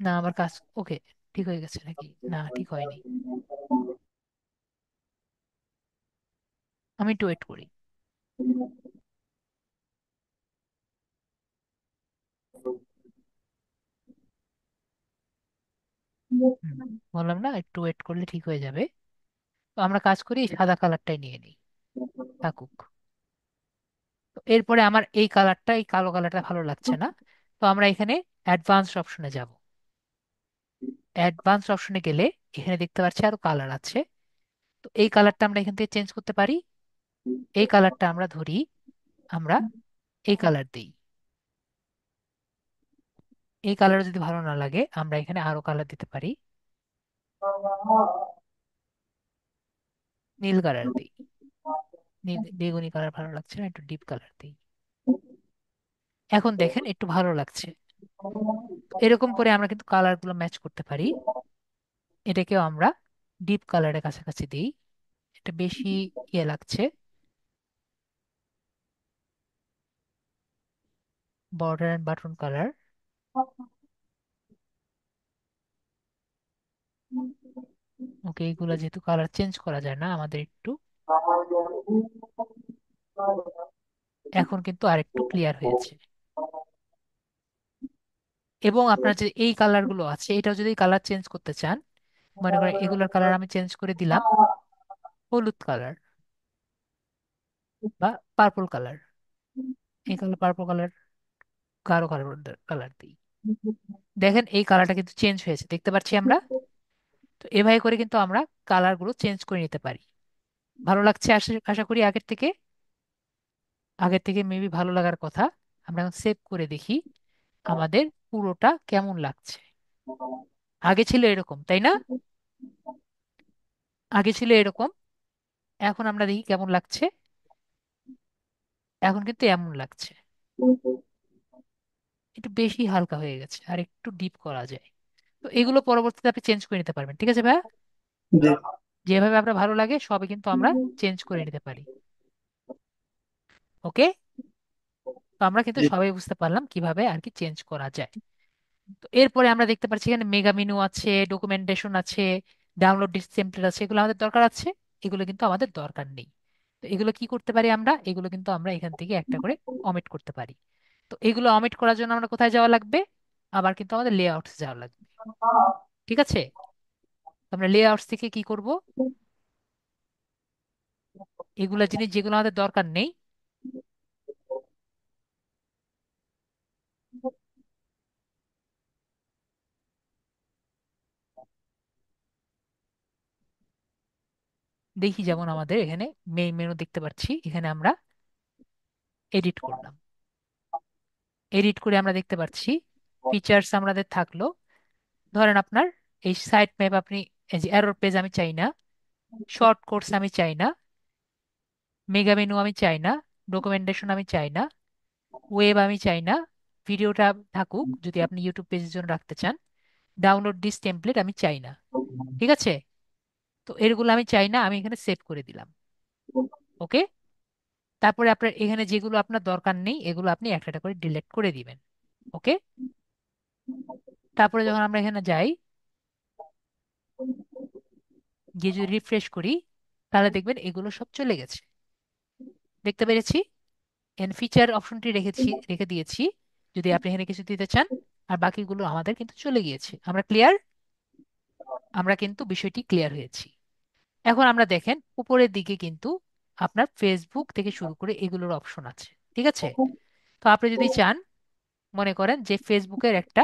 না, আমার কাজ ওকে, ঠিক হয়ে গেছে নাকি? না, ঠিক হয়নি। আমি একটু ওয়েট করি। হুম, বললাম না একটু ওয়েট করলে ঠিক হয়ে যাবে। তো আমরা কাজ করি, এই সাদা কালারটাই নিয়ে নিই, থাকুক। তো এরপরে আমার এই কালারটা, এই কালো কালারটা ভালো লাগছে না। তো আমরা এখানে অ্যাডভান্স অপশনে যাব। অ্যাডভান্স অপশনে গেলে এখানে দেখতে পাচ্ছি আরো কালার আছে। তো এই কালারটা আমরা এখান থেকে চেঞ্জ করতে পারি। এই কালারটা আমরা ধরি, আমরা এই কালার দিই। এই কালার যদি ভালো না লাগে, আমরা এখানে আরো কালার দিতে পারি। নীল কালার দিই। নীল, বেগুনি কালার ভালো লাগছে না, একটু ডিপ কালার দিই। এখন দেখেন একটু ভালো লাগছে। এরকম করে আমরা কিন্তু কালার গুলো ম্যাচ করতে পারি। এটাকেও আমরা ডিপ কালারের কাছাকাছি দিই, এটা বেশি ইয়ে লাগছে। Border and button colour. Okay, এগুলো যেহেতু কালার চেঞ্জ করা যায় না, আমাদের একটু এখন কিন্তু আরেকটু ক্লিয়ার হয়েছে। এবং আপনার যে এই কালারগুলো আছে, এটাও যদি কালার চেঞ্জ করতে চান, মনে করেন এগুলোর কালার আমি চেঞ্জ করে দিলাম হলুদ কালার বা পার্পল কালার। এই কালার পার্পল কালার, গাঢ় কালার কালার দিই। দেখেন এই কালারটা কিন্তু চেঞ্জ হয়েছে, দেখতে পাচ্ছি আমরা। তো এভাবে করে কিন্তু আমরা কালারগুলো চেঞ্জ করে নিতে পারি। ভালো লাগছে আশা আশা করি আগের থেকে মেবি ভালো লাগার কথা। আমরা এখন সেভ করে দেখি আমাদের পুরোটা কেমন লাগছে। আগে ছিল এরকম, তাই না? আগে ছিল এরকম, এখন আমরা দেখি কেমন লাগছে। এখন কিন্তু এমন লাগছে। একটু বেশি হালকা হয়ে গেছে, আর একটু ডিপ করা যায়। তো এগুলো পরবর্তীতে আপনি চেঞ্জ করে নিতে পারবেন, ঠিক আছে ভাইয়া? জি যেভাবে আপনার ভালো লাগে সবই কিন্তু আমরা চেঞ্জ করে নিতে পারি। ওকে। তো আমরা কিন্তু জি সবাই বুঝতে পারলাম কিভাবে আর কি চেঞ্জ করা যায়। তো এরপরে আমরা দেখতে পাচ্ছি এখানে মেগা মেনু আছে, ডকুমেন্টেশন আছে, ডাউনলোড টেমপ্লেট আছে। এগুলো আমাদের দরকার আছে, এগুলো কিন্তু আমাদের দরকার নেই। তো এগুলো কি করতে পারি আমরা? এগুলো কিন্তু আমরা এখান থেকে একটা করে অমিট করতে পারি। তো এগুলো অমিট করার জন্য আমরা কোথায় যাওয়া লাগবে? আবার কিন্তু আমাদের লেআউটস যাওয়া লাগবে, ঠিক আছে? তো আমরা লেআউটস থেকে কি করব? এগুলা জিনিস যেগুলো আমাদের দরকার নেই, দেখি যেমন আমাদের এখানে মেইন মেনু দেখতে পাচ্ছি, এখানে আমরা এডিট করলাম। এডিট করে আমরা দেখতে পাচ্ছি ফিচার্স আমাদের থাকলো। ধরেন আপনার এই সাইট ম্যাপ আপনি, এই যে এরর পেজ আমি চাই না, শর্ট কোটস আমি চাই না, মেগা মেনু আমি চাই না, ডকুমেন্টেশন আমি চাই না, ওয়েব আমি চাই না, ভিডিওটা থাকুক যদি আপনি ইউটিউব পেজের জন্য রাখতে চান, ডাউনলোড দিস টেমপ্লেট আমি চাই না, ঠিক আছে? তো এগুলো আমি চাই না, আমি এখানে সেভ করে দিলাম। ওকে। তারপরে আপনার এখানে যেগুলো আপনার দরকার নেই এগুলো আপনি একটা একটা করে ডিলিট করে দিবেন। ওকে। তারপরে যখন আমরা এখানে যাই, গিয়ে যদি রিফ্রেশ করি, তাহলে দেখবেন এগুলো সব চলে গেছে। দেখতে পেরেছি। এন ফিচার অপশনটি রেখে দিয়েছি যদি আপনি এখানে কিছু দিতে চান। আর বাকিগুলো আমাদের কিন্তু চলে গিয়েছে। আমরা ক্লিয়ার? আমরা কিন্তু বিষয়টি ক্লিয়ার হয়েছি। এখন আমরা দেখেন উপরের দিকে কিন্তু আপনার ফেসবুক থেকে শুরু করে এগুলোর অপশন আছে, ঠিক আছে? তো আপনি যদি চান, মনে করেন যে ফেসবুকের একটা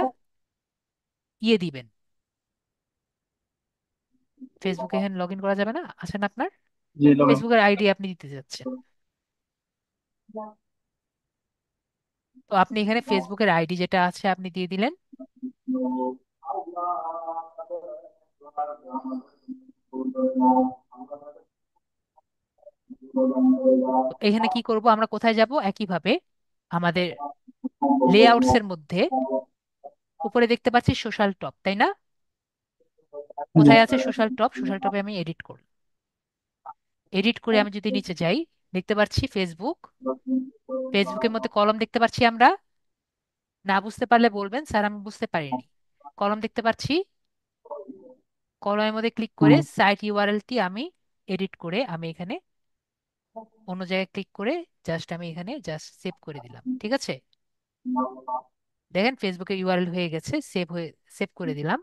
ইয়ে দিবেন, ফেসবুকে এখানে লগ ইন করা যাবে না, আছে না আপনার? জি লগইন। ফেসবুকের আইডি আপনি দিতে যাচ্ছেন। তো আপনি এখানে ফেসবুকের আইডি যেটা আছে আপনি দিয়ে দিলেন। তো এখানে কি করব, আমরা কোথায় যাব? একইভাবে আমাদের লেআউটস এর মধ্যে উপরে দেখতে পাচ্ছি সোশ্যাল টপ, তাই না? জি কোথায় আছে সোশ্যাল টপ? সোশ্যাল টপে আমি এডিট করব। এডিট করে আমি যদি নিচে যাই, দেখতে পাচ্ছি ফেসবুক। ফেসবুকের মধ্যে কলম দেখতে পাচ্ছি আমরা। না বুঝতে পারলে বলবেন স্যার আমি বুঝতে পারিনি। কলম দেখতে পাচ্ছি। কলমের মধ্যে ক্লিক করে হুম, সাইট ইউআরএলটি আমি এডিট করে আমি এখানে অন্য জায়গায় ক্লিক করে জাস্ট আমি এখানে জাস্ট সেভ করে দিলাম, ঠিক আছে? দেখেন ফেসবুকে ইউআরএল হয়ে গেছে, সেভ করে দিলাম।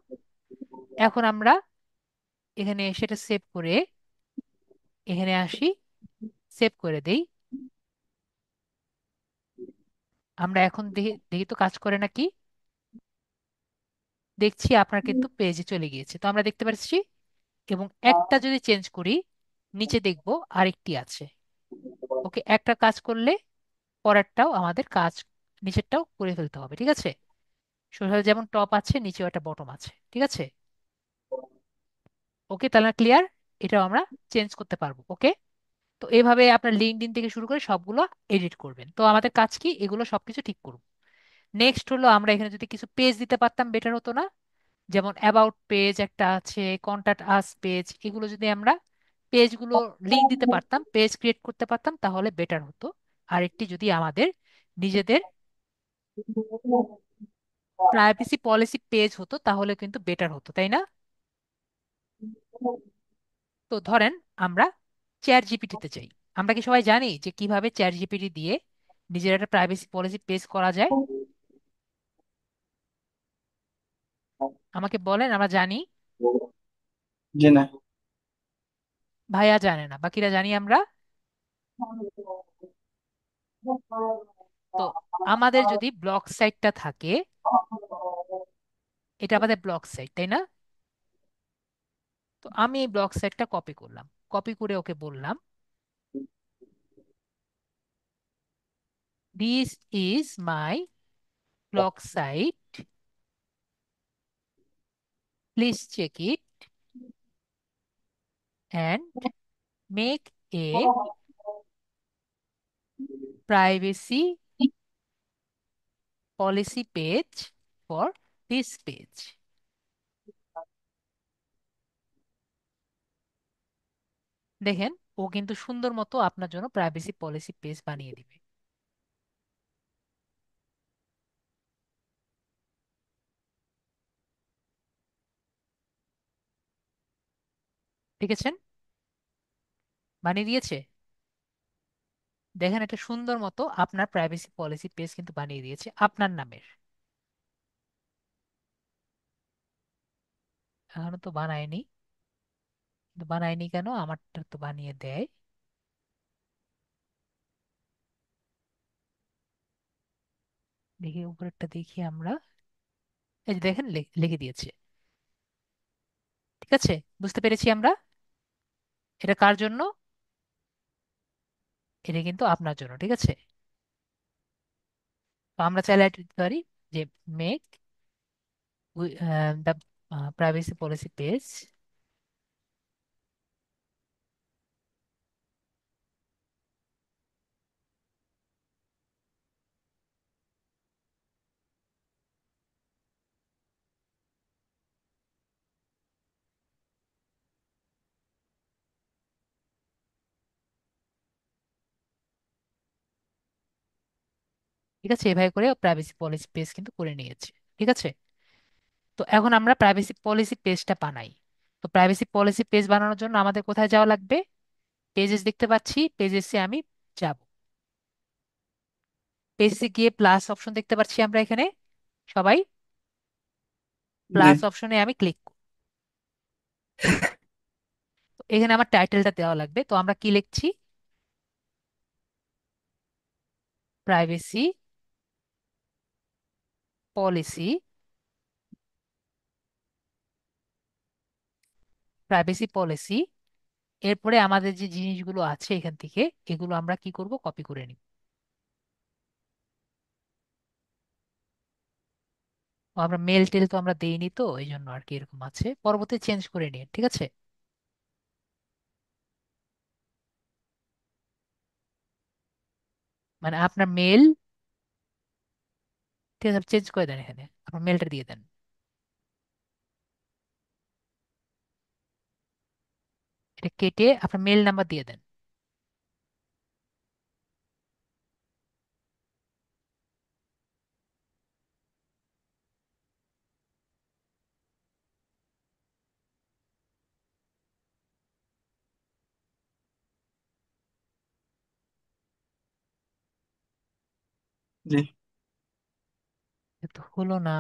এখন আমরা এখানে সেটা সেভ করে এখানে আসি, সেভ করে দেই। আমরা এখন দেখি দেখি তো কাজ করে নাকি। দেখছি আপনার কিন্তু পেজে চলে গিয়েছে, তো আমরা দেখতে পাচ্ছি। এবং একটা যদি চেঞ্জ করি, নিচে দেখবো আরেকটি আছে। ওকে, একটা কাজ করলে পরেরটাও আমাদের কাজ, নিচেরটাও করে ফেলতে হবে, ঠিক আছে? সোশ্যাল যেমন টপ আছে, নিচেও একটা বটম আছে, ঠিক আছে? ওকে, তাহলে ক্লিয়ার। এটাও আমরা চেঞ্জ করতে পারবো। ওকে। তো এভাবে আপনার লিঙ্কডইন থেকে শুরু করে সবগুলো এডিট করবেন। তো আমাদের কাজ কি? এগুলো সবকিছু ঠিক করব। নেক্সট হলো আমরা এখানে যদি কিছু পেজ দিতে পারতাম বেটার হতো না? যেমন অ্যাবাউট পেজ একটা আছে, কন্টাক্ট আস পেজ, এগুলো যদি আমরা পেজগুলো লিঙ্ক দিতে পারতাম, পেজ ক্রিয়েট করতে পারতাম, তাহলে বেটার হতো। আরেকটি যদি আমাদের নিজেদের প্রাইভেসি পলিসি পেজ হতো তাহলে কিন্তু বেটার হতো, তাই না? তো ধরেন আমরা চ্যাট জিপিটিতে চাই। আমরা কি সবাই জানি যে কিভাবে চ্যাট জিপিটি দিয়ে নিজের একটা প্রাইভেসি পলিসি পেশ করা যায়? আমাকে বলেন, আমরা জানি? জি না। ভাইয়া জানে না, বাকিরা জানি আমরা। তো আমাদের যদি ব্লগ সাইটটা থাকে, এটা আমাদের ব্লগ সাইট, তাই না? তো আমি এই ব্লগ সাইটটা কপি করলাম, কপি করে ওকে বললাম, this is my blog site, please check it and make a privacy policy page for this page. দেখেন, ও কিন্তু সুন্দর মতো আপনার জন্য প্রাইভেসি পলিসি পেজ বানিয়ে দিবে। ঠিক আছে? বানিয়ে দিয়েছে। দেখেন, এটা সুন্দর মতো আপনার প্রাইভেসি পলিসি পেজ কিন্তু বানিয়ে দিয়েছে আপনার নামের। এখনো তো বানায়নি। কিন্তু বানায়নি কেন? আমারটা তো বানিয়ে দেয়। দেখি উপরেরটা, দেখি আমরা। এই যে দেখেন, লিখে দিয়েছে। ঠিক আছে, বুঝতে পেরেছি আমরা। এটা কার জন্য? এটা কিন্তু আপনার জন্য, ঠিক আছে? তো আমরা চাইলে এটা দিতে পারি যে make the privacy policy page. ঠিক আছে, এভাবে করে প্রাইভেসি পলিসি পেজ কিন্তু করে নিয়েছে। ঠিক আছে, তো এখন আমরা প্রাইভেসি পলিসি পেজটা বানাই। তো প্রাইভেসি পলিসি পেজ বানানোর জন্য আমাদের কোথায় যাওয়া লাগবে? পেজেস দেখতে পাচ্ছি, পেজেসে আমি যাব। পেজে গিয়ে প্লাস অপশন দেখতে পাচ্ছি আমরা এখানে সবাই। জি। প্লাস অপশনে আমি ক্লিক করব। তো এখানে আমার টাইটেলটা দেওয়া লাগবে, তো আমরা কি লিখছি? Privacy policy. Privacy policy. এরপরে আমাদের যে জিনিসগুলো আছে এখান থেকে, এগুলো আমরা কি করব? কপি করে নিব। ও, আমরা মেল টেল তো আমরা দেইনি, তো এই জন্য আর কি এরকম আছে, পরবর্তী চেঞ্জ করে নিয়ে। ঠিক আছে, মানে আপনার মেল, ঠিক আছে, চেঞ্জ করে দেন, এখানে আপনার মেলটা দিয়ে দেন। এটা কেটে আপনার মেল নাম্বার দিয়ে দেন। জি। এ তো হলো না।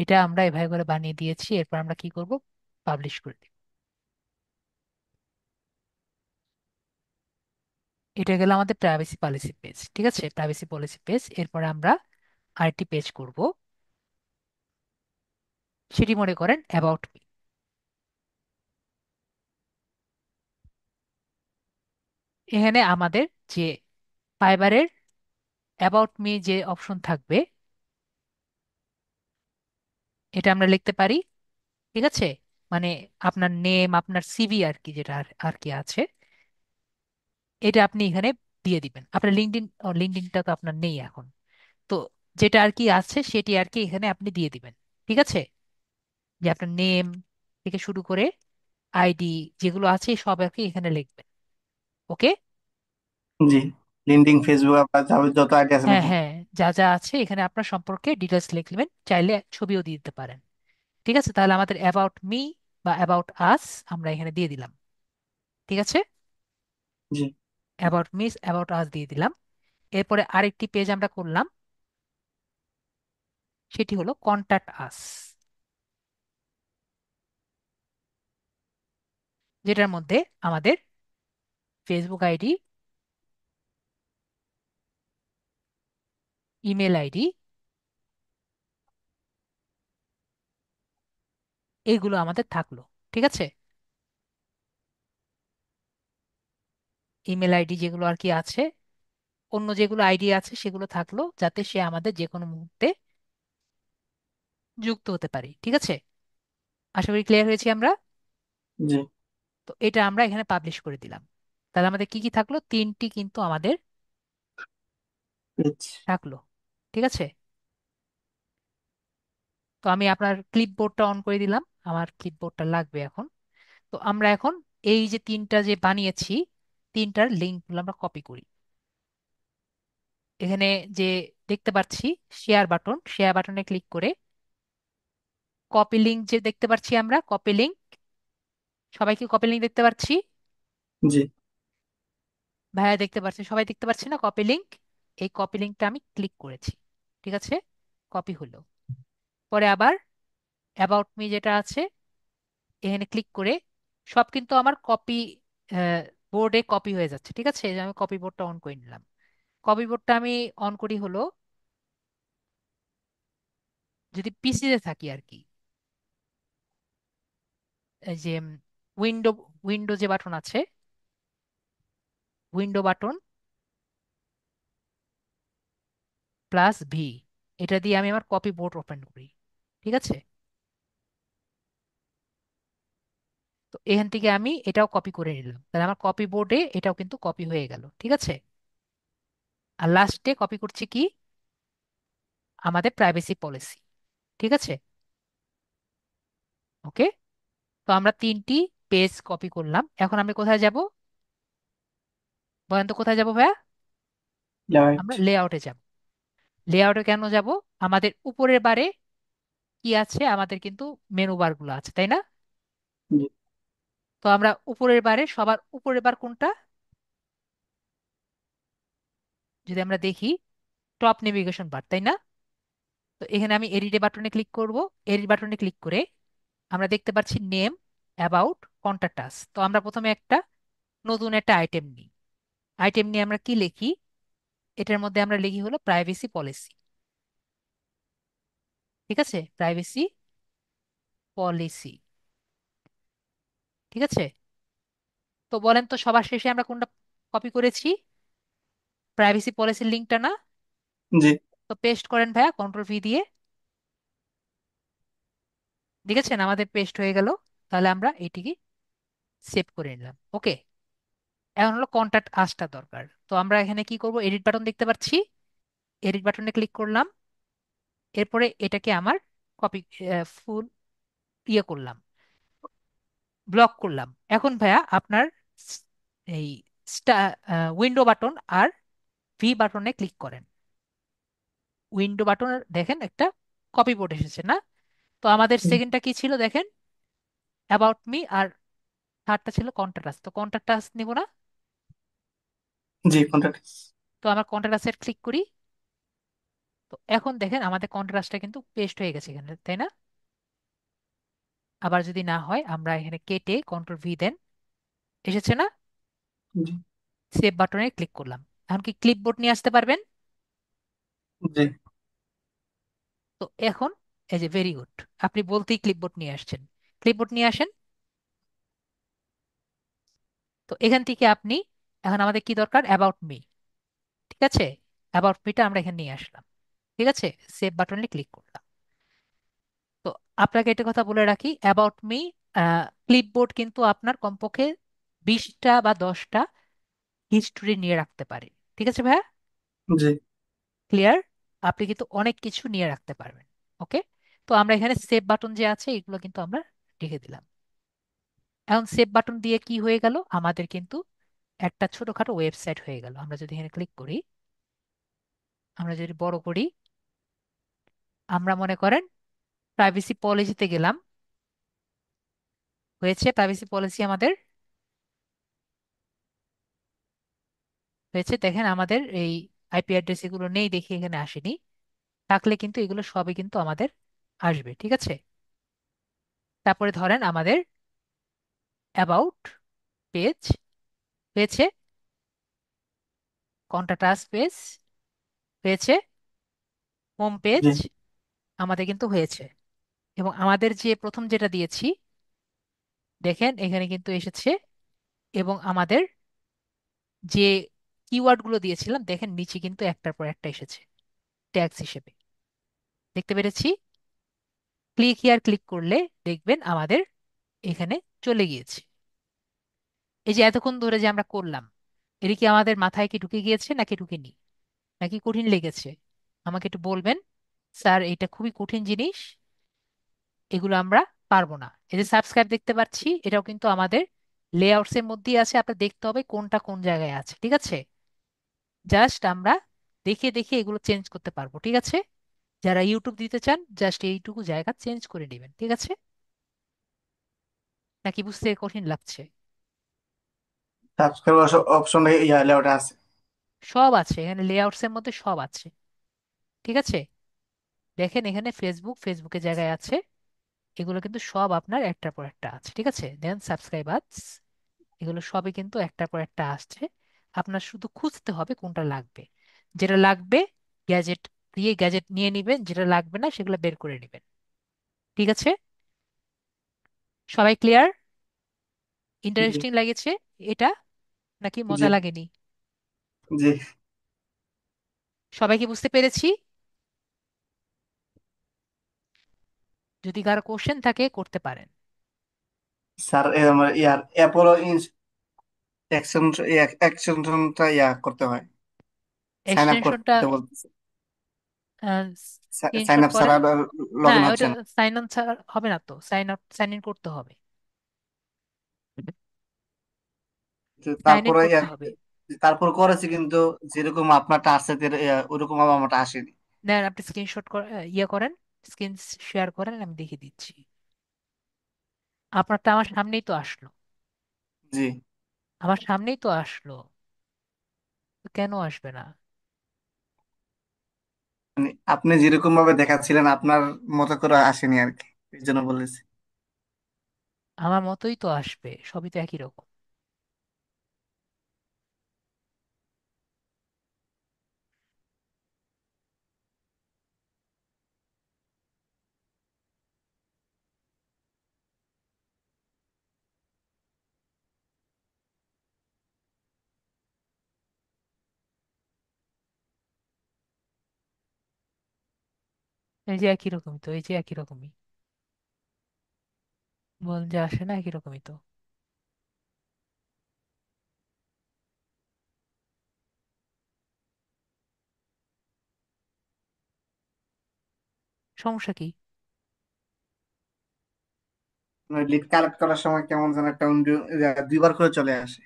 এটা আমরা এভাবে করে বানিয়ে দিয়েছি, এরপর আমরা কি করব? পাবলিশ করে দিব। এটা গেল আমাদের প্রাইভেসি পলিসি পেজ। ঠিক আছে, প্রাইভেসি পলিসি পেজ। এরপরে আমরা আরেকটি পেজ করব, সেটি মনে করেন অ্যাবাউট মি। এখানে আমাদের যে ফাইবারের অ্যাবাউট মি যে অপশন থাকবে, এটা আমরা লিখতে পারি। ঠিক আছে, মানে আপনার নেম, আপনার সিভি আর কি, যেটা আর আর কি আছে, এটা আপনি এখানে দিয়ে দিবেন। আপনার লিঙ্কডইন, লিঙ্কডইনটা তো আপনার নেই এখন, তো যেটা আর কি আছে সেটি আর কি এখানে আপনি দিয়ে দিবেন। ঠিক আছে, যে আপনার নেম থেকে শুরু করে আইডি যেগুলো আছে সব আর কি এখানে লিখবেন। ওকে। জি, লিঙ্কডইন, ফেসবুক, আপনার যত আইডি আছে হ্যাঁ নাকি? হ্যাঁ, যা যা আছে এখানে আপনার সম্পর্কে ডিটেলস লিখবেন, চাইলে ছবিও দিয়ে দিতে পারেন। ঠিক আছে, তাহলে আমাদের অ্যাবাউট মি বা অ্যাবাউট আস আমরা এখানে দিয়ে দিলাম। ঠিক আছে, জি। অ্যাবাউট মিস অ্যাবাউট আস দিয়ে দিলাম। এরপরে আরেকটি পেজ আমরা করলাম, সেটি হলো কন্টাক্ট আস, যেটার মধ্যে আমাদের ফেসবুক আইডি, ইমেল আইডি, এইগুলো আমাদের থাকলো। ঠিক আছে, ইমেল আইডি যেগুলো আর কি আছে, অন্য যেগুলো আইডি আছে সেগুলো থাকলো, যাতে সে আমাদের যে কোনো মুহূর্তে যুক্ত হতে পারে। ঠিক আছে, আশা করি ক্লিয়ার হয়েছি আমরা। জি। তো এটা আমরা এখানে পাবলিশ করে দিলাম। তাহলে আমাদের কি কি থাকলো, তিনটি কিন্তু আমাদের পেজ। থাকলো। ঠিক আছে, তো আমি আপনার ক্লিপবোর্ডটা অন করে দিলাম, আমার ক্লিপবোর্ডটা লাগবে এখন। তো আমরা এখন এই যে তিনটা যে বানিয়েছি, তিনটার লিঙ্কগুলো আমরা কপি করি। এখানে যে দেখতে পাচ্ছি শেয়ার বাটন, শেয়ার বাটনে ক্লিক করে কপি লিঙ্ক যে দেখতে পাচ্ছি আমরা, কপি লিঙ্ক, সবাই কি কপি লিঙ্ক দেখতে পাচ্ছি? জি। ভাইয়া দেখতে পাচ্ছি, সবাই দেখতে পাচ্ছি না কপি লিঙ্ক? এই কপি লিঙ্কটা আমি ক্লিক করেছি। ঠিক আছে, কপি হলো। পরে আবার অ্যাবাউট মি যেটা আছে, এখানে ক্লিক করে সব কিন্তু আমার কপি বোর্ডে কপি হয়ে যাচ্ছে। ঠিক আছে, এই যে আমি কপি বোর্ডটা অন করে নিলাম। কপি বোর্ডটা আমি অন করি হলো যদি পিসিতে থাকি আর কি, এই যে উইন্ডো, উইন্ডো যে বাটন আছে, উইন্ডো বাটন প্লাস ভি, এটা দিয়ে আমি আমার কপি বোর্ড ওপেন করি। ঠিক আছে, তো এখান থেকে আমি এটাও কপি করে নিলাম, তাহলে আমার কপি বোর্ডে এটাও কিন্তু কপি হয়ে গেল। ঠিক আছে, আর লাস্টে কপি করছি কি, আমাদের প্রাইভেসি পলিসি। ঠিক আছে, ওকে। তো আমরা তিনটি পেজ কপি করলাম, এখন আমি কোথায় যাব বলেন তো, কোথায় যাব ভাইয়া? লাইট। আমরা লেআউটে যাব। লেআউটে কেন যাব? আমাদের উপরের বারে কি আছে, আমাদের কিন্তু মেনু বার গুলো আছে, তাই না? জি। তো আমরা উপরের বারে, সবার উপরের বার কোনটা, যদি আমরা দেখি টপ নেভিগেশন বার, তাই না? তো এখানে আমি এডিট বাটনে ক্লিক করব। এডিট বাটনে ক্লিক করে আমরা দেখতে পাচ্ছি নেম, অ্যাবাউট, কন্টাক্ট আস। তো আমরা প্রথমে একটা নতুন একটা আইটেম নিই। আইটেম নিয়ে আমরা কি লিখি, এটার মধ্যে আমরা লিখি হলো প্রাইভেসি পলিসি। ঠিক আছে, প্রাইভেসি পলিসি। ঠিক আছে, তো বলেন তো সবার শেষে আমরা কোনটা কপি করেছি? প্রাইভেসি পলিসির লিঙ্কটা না? জি। তো পেস্ট করেন ভাইয়া কন্ট্রোল ভি দিয়ে। দেখেছেন আমাদের পেস্ট হয়ে গেল। তাহলে আমরা এটিকে সেভ করে নিলাম। ওকে, এখন হলো কন্টাক্ট আসটা দরকার। তো আমরা এখানে কি করব, এডিট বাটন দেখতে পাচ্ছি, এডিট বাটনে ক্লিক করলাম। এরপরে এটাকে আমার কপি, ফুল ইয়ে করলাম, ব্লক করলাম। এখন ভাইয়া আপনার স- এই উইন্ডো বাটন আর ভি বাটনে ক্লিক করেন। উইন্ডো বাটন দেখেন একটা কপি বোর্ড এসেছে না? তো আমাদের সেকেন্ডটা কি ছিল দেখেন, অ্যাবাউট মি, আর থার্ডটা ছিল কন্ট্যাক্ট। তো কন্ট্যাক্ট নিব না? জি, কন্ট্যাক্ট। তো আমার কন্ট্যাক্ট ক্লিক করি। তো এখন দেখেন আমাদের কন্ট্রাস্টটা কিন্তু পেস্ট হয়ে গেছে এখানে, তাই না? আবার যদি না হয় আমরা এখানে কেটে কন্ট্রোল ভি দেন, এসেছে না? জি। সেভ বাটনে ক্লিক করলাম। এখন কি ক্লিপবোর্ড নিয়ে আসতে পারবেন? জি। তো এখন এই যে ভেরি গুড, আপনি বলতেই ক্লিপবোর্ড নিয়ে আসছেন। ক্লিপবোর্ড নিয়ে আসেন। তো এখান থেকে আপনি, এখন আমাদের কি দরকার, অ্যাবাউট মি। ঠিক আছে, অ্যাবাউট মিটা আমরা এখানে নিয়ে আসলাম। ঠিক আছে, সেভ বাটনে ক্লিক করলাম। তো আপনাকে একটা কথা বলে রাখি, অ্যাবাউট মি ক্লিপবোর্ড কিন্তু আপনার কমপক্ষে 20টা বা 10টা হিস্টোরি নিয়ে রাখতে পারে। ঠিক আছে ভাইয়া? জি। ক্লিয়ার? আপনি কিন্তু অনেক কিছু নিয়ে রাখতে পারবেন। ওকে। তো আমরা এখানে সেভ বাটন যে আছে এগুলো কিন্তু আমরা রেখে দিলাম। এখন সেভ বাটন দিয়ে কি হয়ে গেল, আমাদের কিন্তু একটা ছোটখাটো ওয়েবসাইট হয়ে গেল। আমরা যদি এখানে ক্লিক করি, আমরা যদি বড় করি, আমরা মনে করেন প্রাইভেসি পলিসিতে গেলাম। হয়েছে প্রাইভেসি পলিসি আমাদের, হয়েছে। দেখেন আমাদের এই আইপি অ্যাড্রেস এগুলো নেই দেখে এখানে আসেনি। থাকলে কিন্তু এগুলো সবই কিন্তু আমাদের আসবে। ঠিক আছে? তারপরে ধরেন আমাদের অ্যাবাউট পেজ হয়েছে, কন্টাক্ট আস পেজ হয়েছে, হোম পেজ জি। আমাদের কিন্তু হয়েছে। এবং আমাদের যে প্রথম যেটা দিয়েছি, দেখেন এখানে কিন্তু এসেছে। এবং আমাদের যে কিওয়ার্ড গুলো দিয়েছিলাম দেখেন নিচে কিন্তু একটার পর একটা এসেছে ট্যাগস হিসেবে। দেখতে পেরেছি? ক্লিক হিয়ার ক্লিক করলে দেখবেন আমাদের এখানে চলে গিয়েছে। এই যে এতক্ষণ ধরে যে আমরা করলাম, এটা কি আমাদের মাথায় কি ঢুকে গিয়েছে নাকি ঢুকেনি, নাকি কঠিন লেগেছে? আমাকে একটু বলবেন, স্যার এটা খুবই কঠিন জিনিস, এগুলো আমরা পারবো না। এই যে সাবস্ক্রাইব দেখতে পাচ্ছি, এটাও কিন্তু আমাদের লেআউটস এর মধ্যেই আছে, আপনার দেখতে হবে কোনটা কোন জায়গায় আছে। ঠিক আছে? জাস্ট আমরা দেখে দেখে এগুলো চেঞ্জ করতে পারবো। ঠিক আছে? যারা ইউটিউব দিতে চান জাস্ট এইটুকু জায়গা চেঞ্জ করে নেবেন। ঠিক আছে? নাকি বুঝতে কঠিন লাগছে? সাবস্ক্রাইব অপশন ইয়া লেআউটে আছে। সব আছে এখানে, লেআউটস এর মধ্যে সব আছে। ঠিক আছে? দেখেন এখানে ফেসবুক, ফেসবুকের জায়গায় আছে, এগুলো কিন্তু সব আপনার একটার পর একটা আছে। ঠিক আছে? দেন সাবস্ক্রাইবার্স, এগুলো সবই কিন্তু একটার পর একটা আসছে। আপনার শুধু খুঁজতে হবে কোনটা লাগবে। যেটা লাগবে গ্যাজেট দিয়ে গ্যাজেট নিয়ে নিবেন, যেটা লাগবে না সেগুলো বের করে নেবেন। ঠিক আছে? সবাই ক্লিয়ার? জি। ইন্টারেস্টিং লাগেছে এটা নাকি জি। মজা লাগেনি? জি। সবাই কি বুঝতে পেরেছি? যদি কারো কোশ্চেন থাকে করতে পারেন। স্যার আমার ইয়ার অ্যাপোলো এক্সটেনশনটা ইয়া করতে হয়, সাইন আপ এক্সটেনশনটা করতে বলতেছে। সাইন স্ক্রিনশট আপ ছাড়া করেন। লগ হ্যাঁ, ইন ওটা হচ্ছে না। সাইন অন হবে না তো, সাইন আপ সাইন ইন করতে হবে। তো সাইন ইন তারপরে করতে হবে। তারপর করেছি কিন্তু যেরকম আপনারটা আসছে ওরকম আবার আমারটা আসেনি। দেন আপনি স্ক্রিনশট ইয়ে করেন, স্ক্রিন শেয়ার করেন, আমি দেখিয়ে দিচ্ছি। আপনারটা আমার সামনেই তো আসলো, জি। আমার সামনেই তো আসলো, তো কেন আসবে না? মানে আপনি যেরকম ভাবে দেখাচ্ছিলেন আপনার মতো করে আসেনি আর কি, এই জন্য বলেছি। আমার মতোই তো আসবে, সবই তো একই রকম। এই যে একই রকমই তো, এই যে একই রকমই। বল যে আসে না, একই রকমই তো। সমস্যা কি? লিড কালেক্ট করার সময় কেমন যেন একটা দুইবার করে চলে আসে।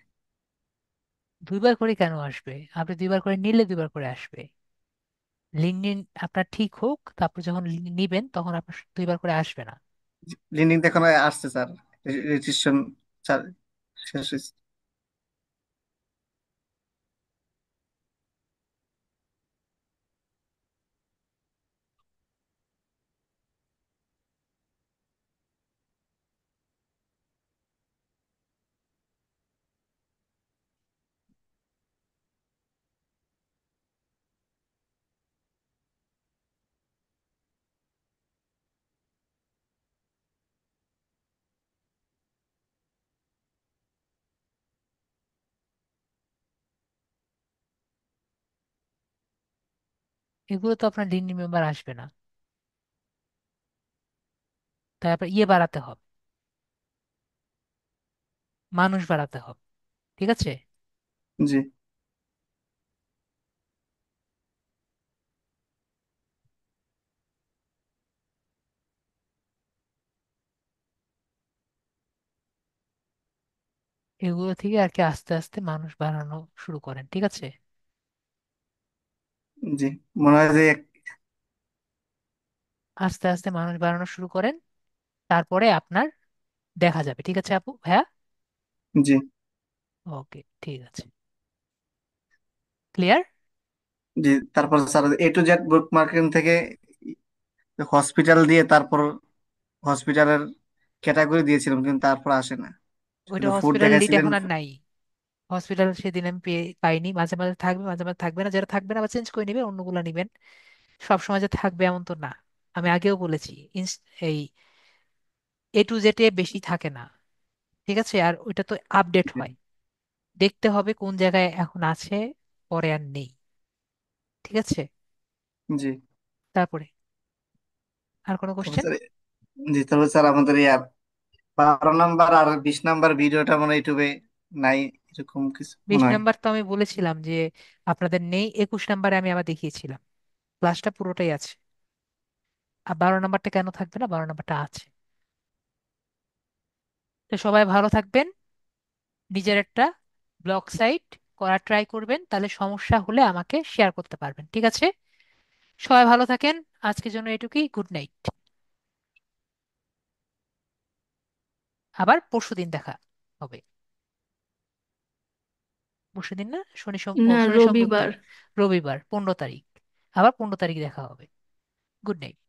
দুইবার করে কেন আসবে? আপনি দুইবার করে নিলে দুইবার করে আসবে। লিঙ্কডইন আপনার ঠিক হোক, তারপর যখন নিবেন তখন আপনার দুইবার করে আসবে না। লিঙ্কডইন এখন আসছে স্যার, রেজিস্ট্রেশন শেষ হয়েছে। এগুলো তো আপনার লিঙ্কডইন মেম্বার আসবে না। তারপর ইয়ে বাড়াতে হবে, মানুষ বাড়াতে হবে। ঠিক আছে? জি এগুলো থেকে আর কি আস্তে আস্তে মানুষ বাড়ানো শুরু করেন। ঠিক আছে? জি মনে হয় যে আস্তে আস্তে মানুষ বাড়ানো শুরু করেন, তারপরে আপনার দেখা যাবে। ঠিক আছে আপু, হ্যাঁ? জি ওকে, ঠিক আছে। ক্লিয়ার? জি। তারপর sir A to Z book marketing থেকে হসপিটাল দিয়ে তারপর হসপিটালের ক্যাটাগরি দিয়েছিলাম, কিন্তু তারপর আসে না, ওইটা শুধু ফুড হসপিটাল লিড দেখাইছিলেন। এখন আর নাই। হসপিটাল সেদিন আমি পাইনি, মাঝে মাঝে থাকবে মাঝে মাঝে থাকবে না, যারা থাকবে না আবার চেঞ্জ করে নিবে, অন্যগুলো নিবেন। সব সময় যে থাকবে এমন তো না। আমি আগেও বলেছি, এই A to Z বেশি থাকে না। ঠিক আছে? আর ওইটা তো আপডেট হয়, দেখতে হবে কোন জায়গায় এখন আছে, পরে আর নেই। ঠিক আছে? জি। তারপরে আর কোনো তারপর কোশ্চেন? স্যার, জি তারপর স্যার আমাদের 12 নাম্বার আর 20 নাম্বার ভিডিওটা মনে হয় ইউটিউবে নাই, এরকম কিছু বিশ মনে হয়। নাম্বার তো আমি বলেছিলাম যে আপনাদের নেই, 21 নাম্বারে আমি আবার দেখিয়েছিলাম। ক্লাসটা পুরোটাই আছে। আর 12 নাম্বারটা কেন থাকবে না? 12 নাম্বারটা আছে। তো সবাই ভালো থাকবেন, নিজের একটা ব্লগ সাইট করার ট্রাই করবেন, তাহলে সমস্যা হলে আমাকে শেয়ার করতে পারবেন। ঠিক আছে? সবাই ভালো থাকেন। আজকের জন্য এটুকুই, গুড নাইট। আবার পরশুদিন দেখা হবে। পরশুদিন না, না, শনি সোম রবিবার। বুধবার, রবিবার 15 তারিখ। আবার 15 তারিখ দেখা হবে। Good night.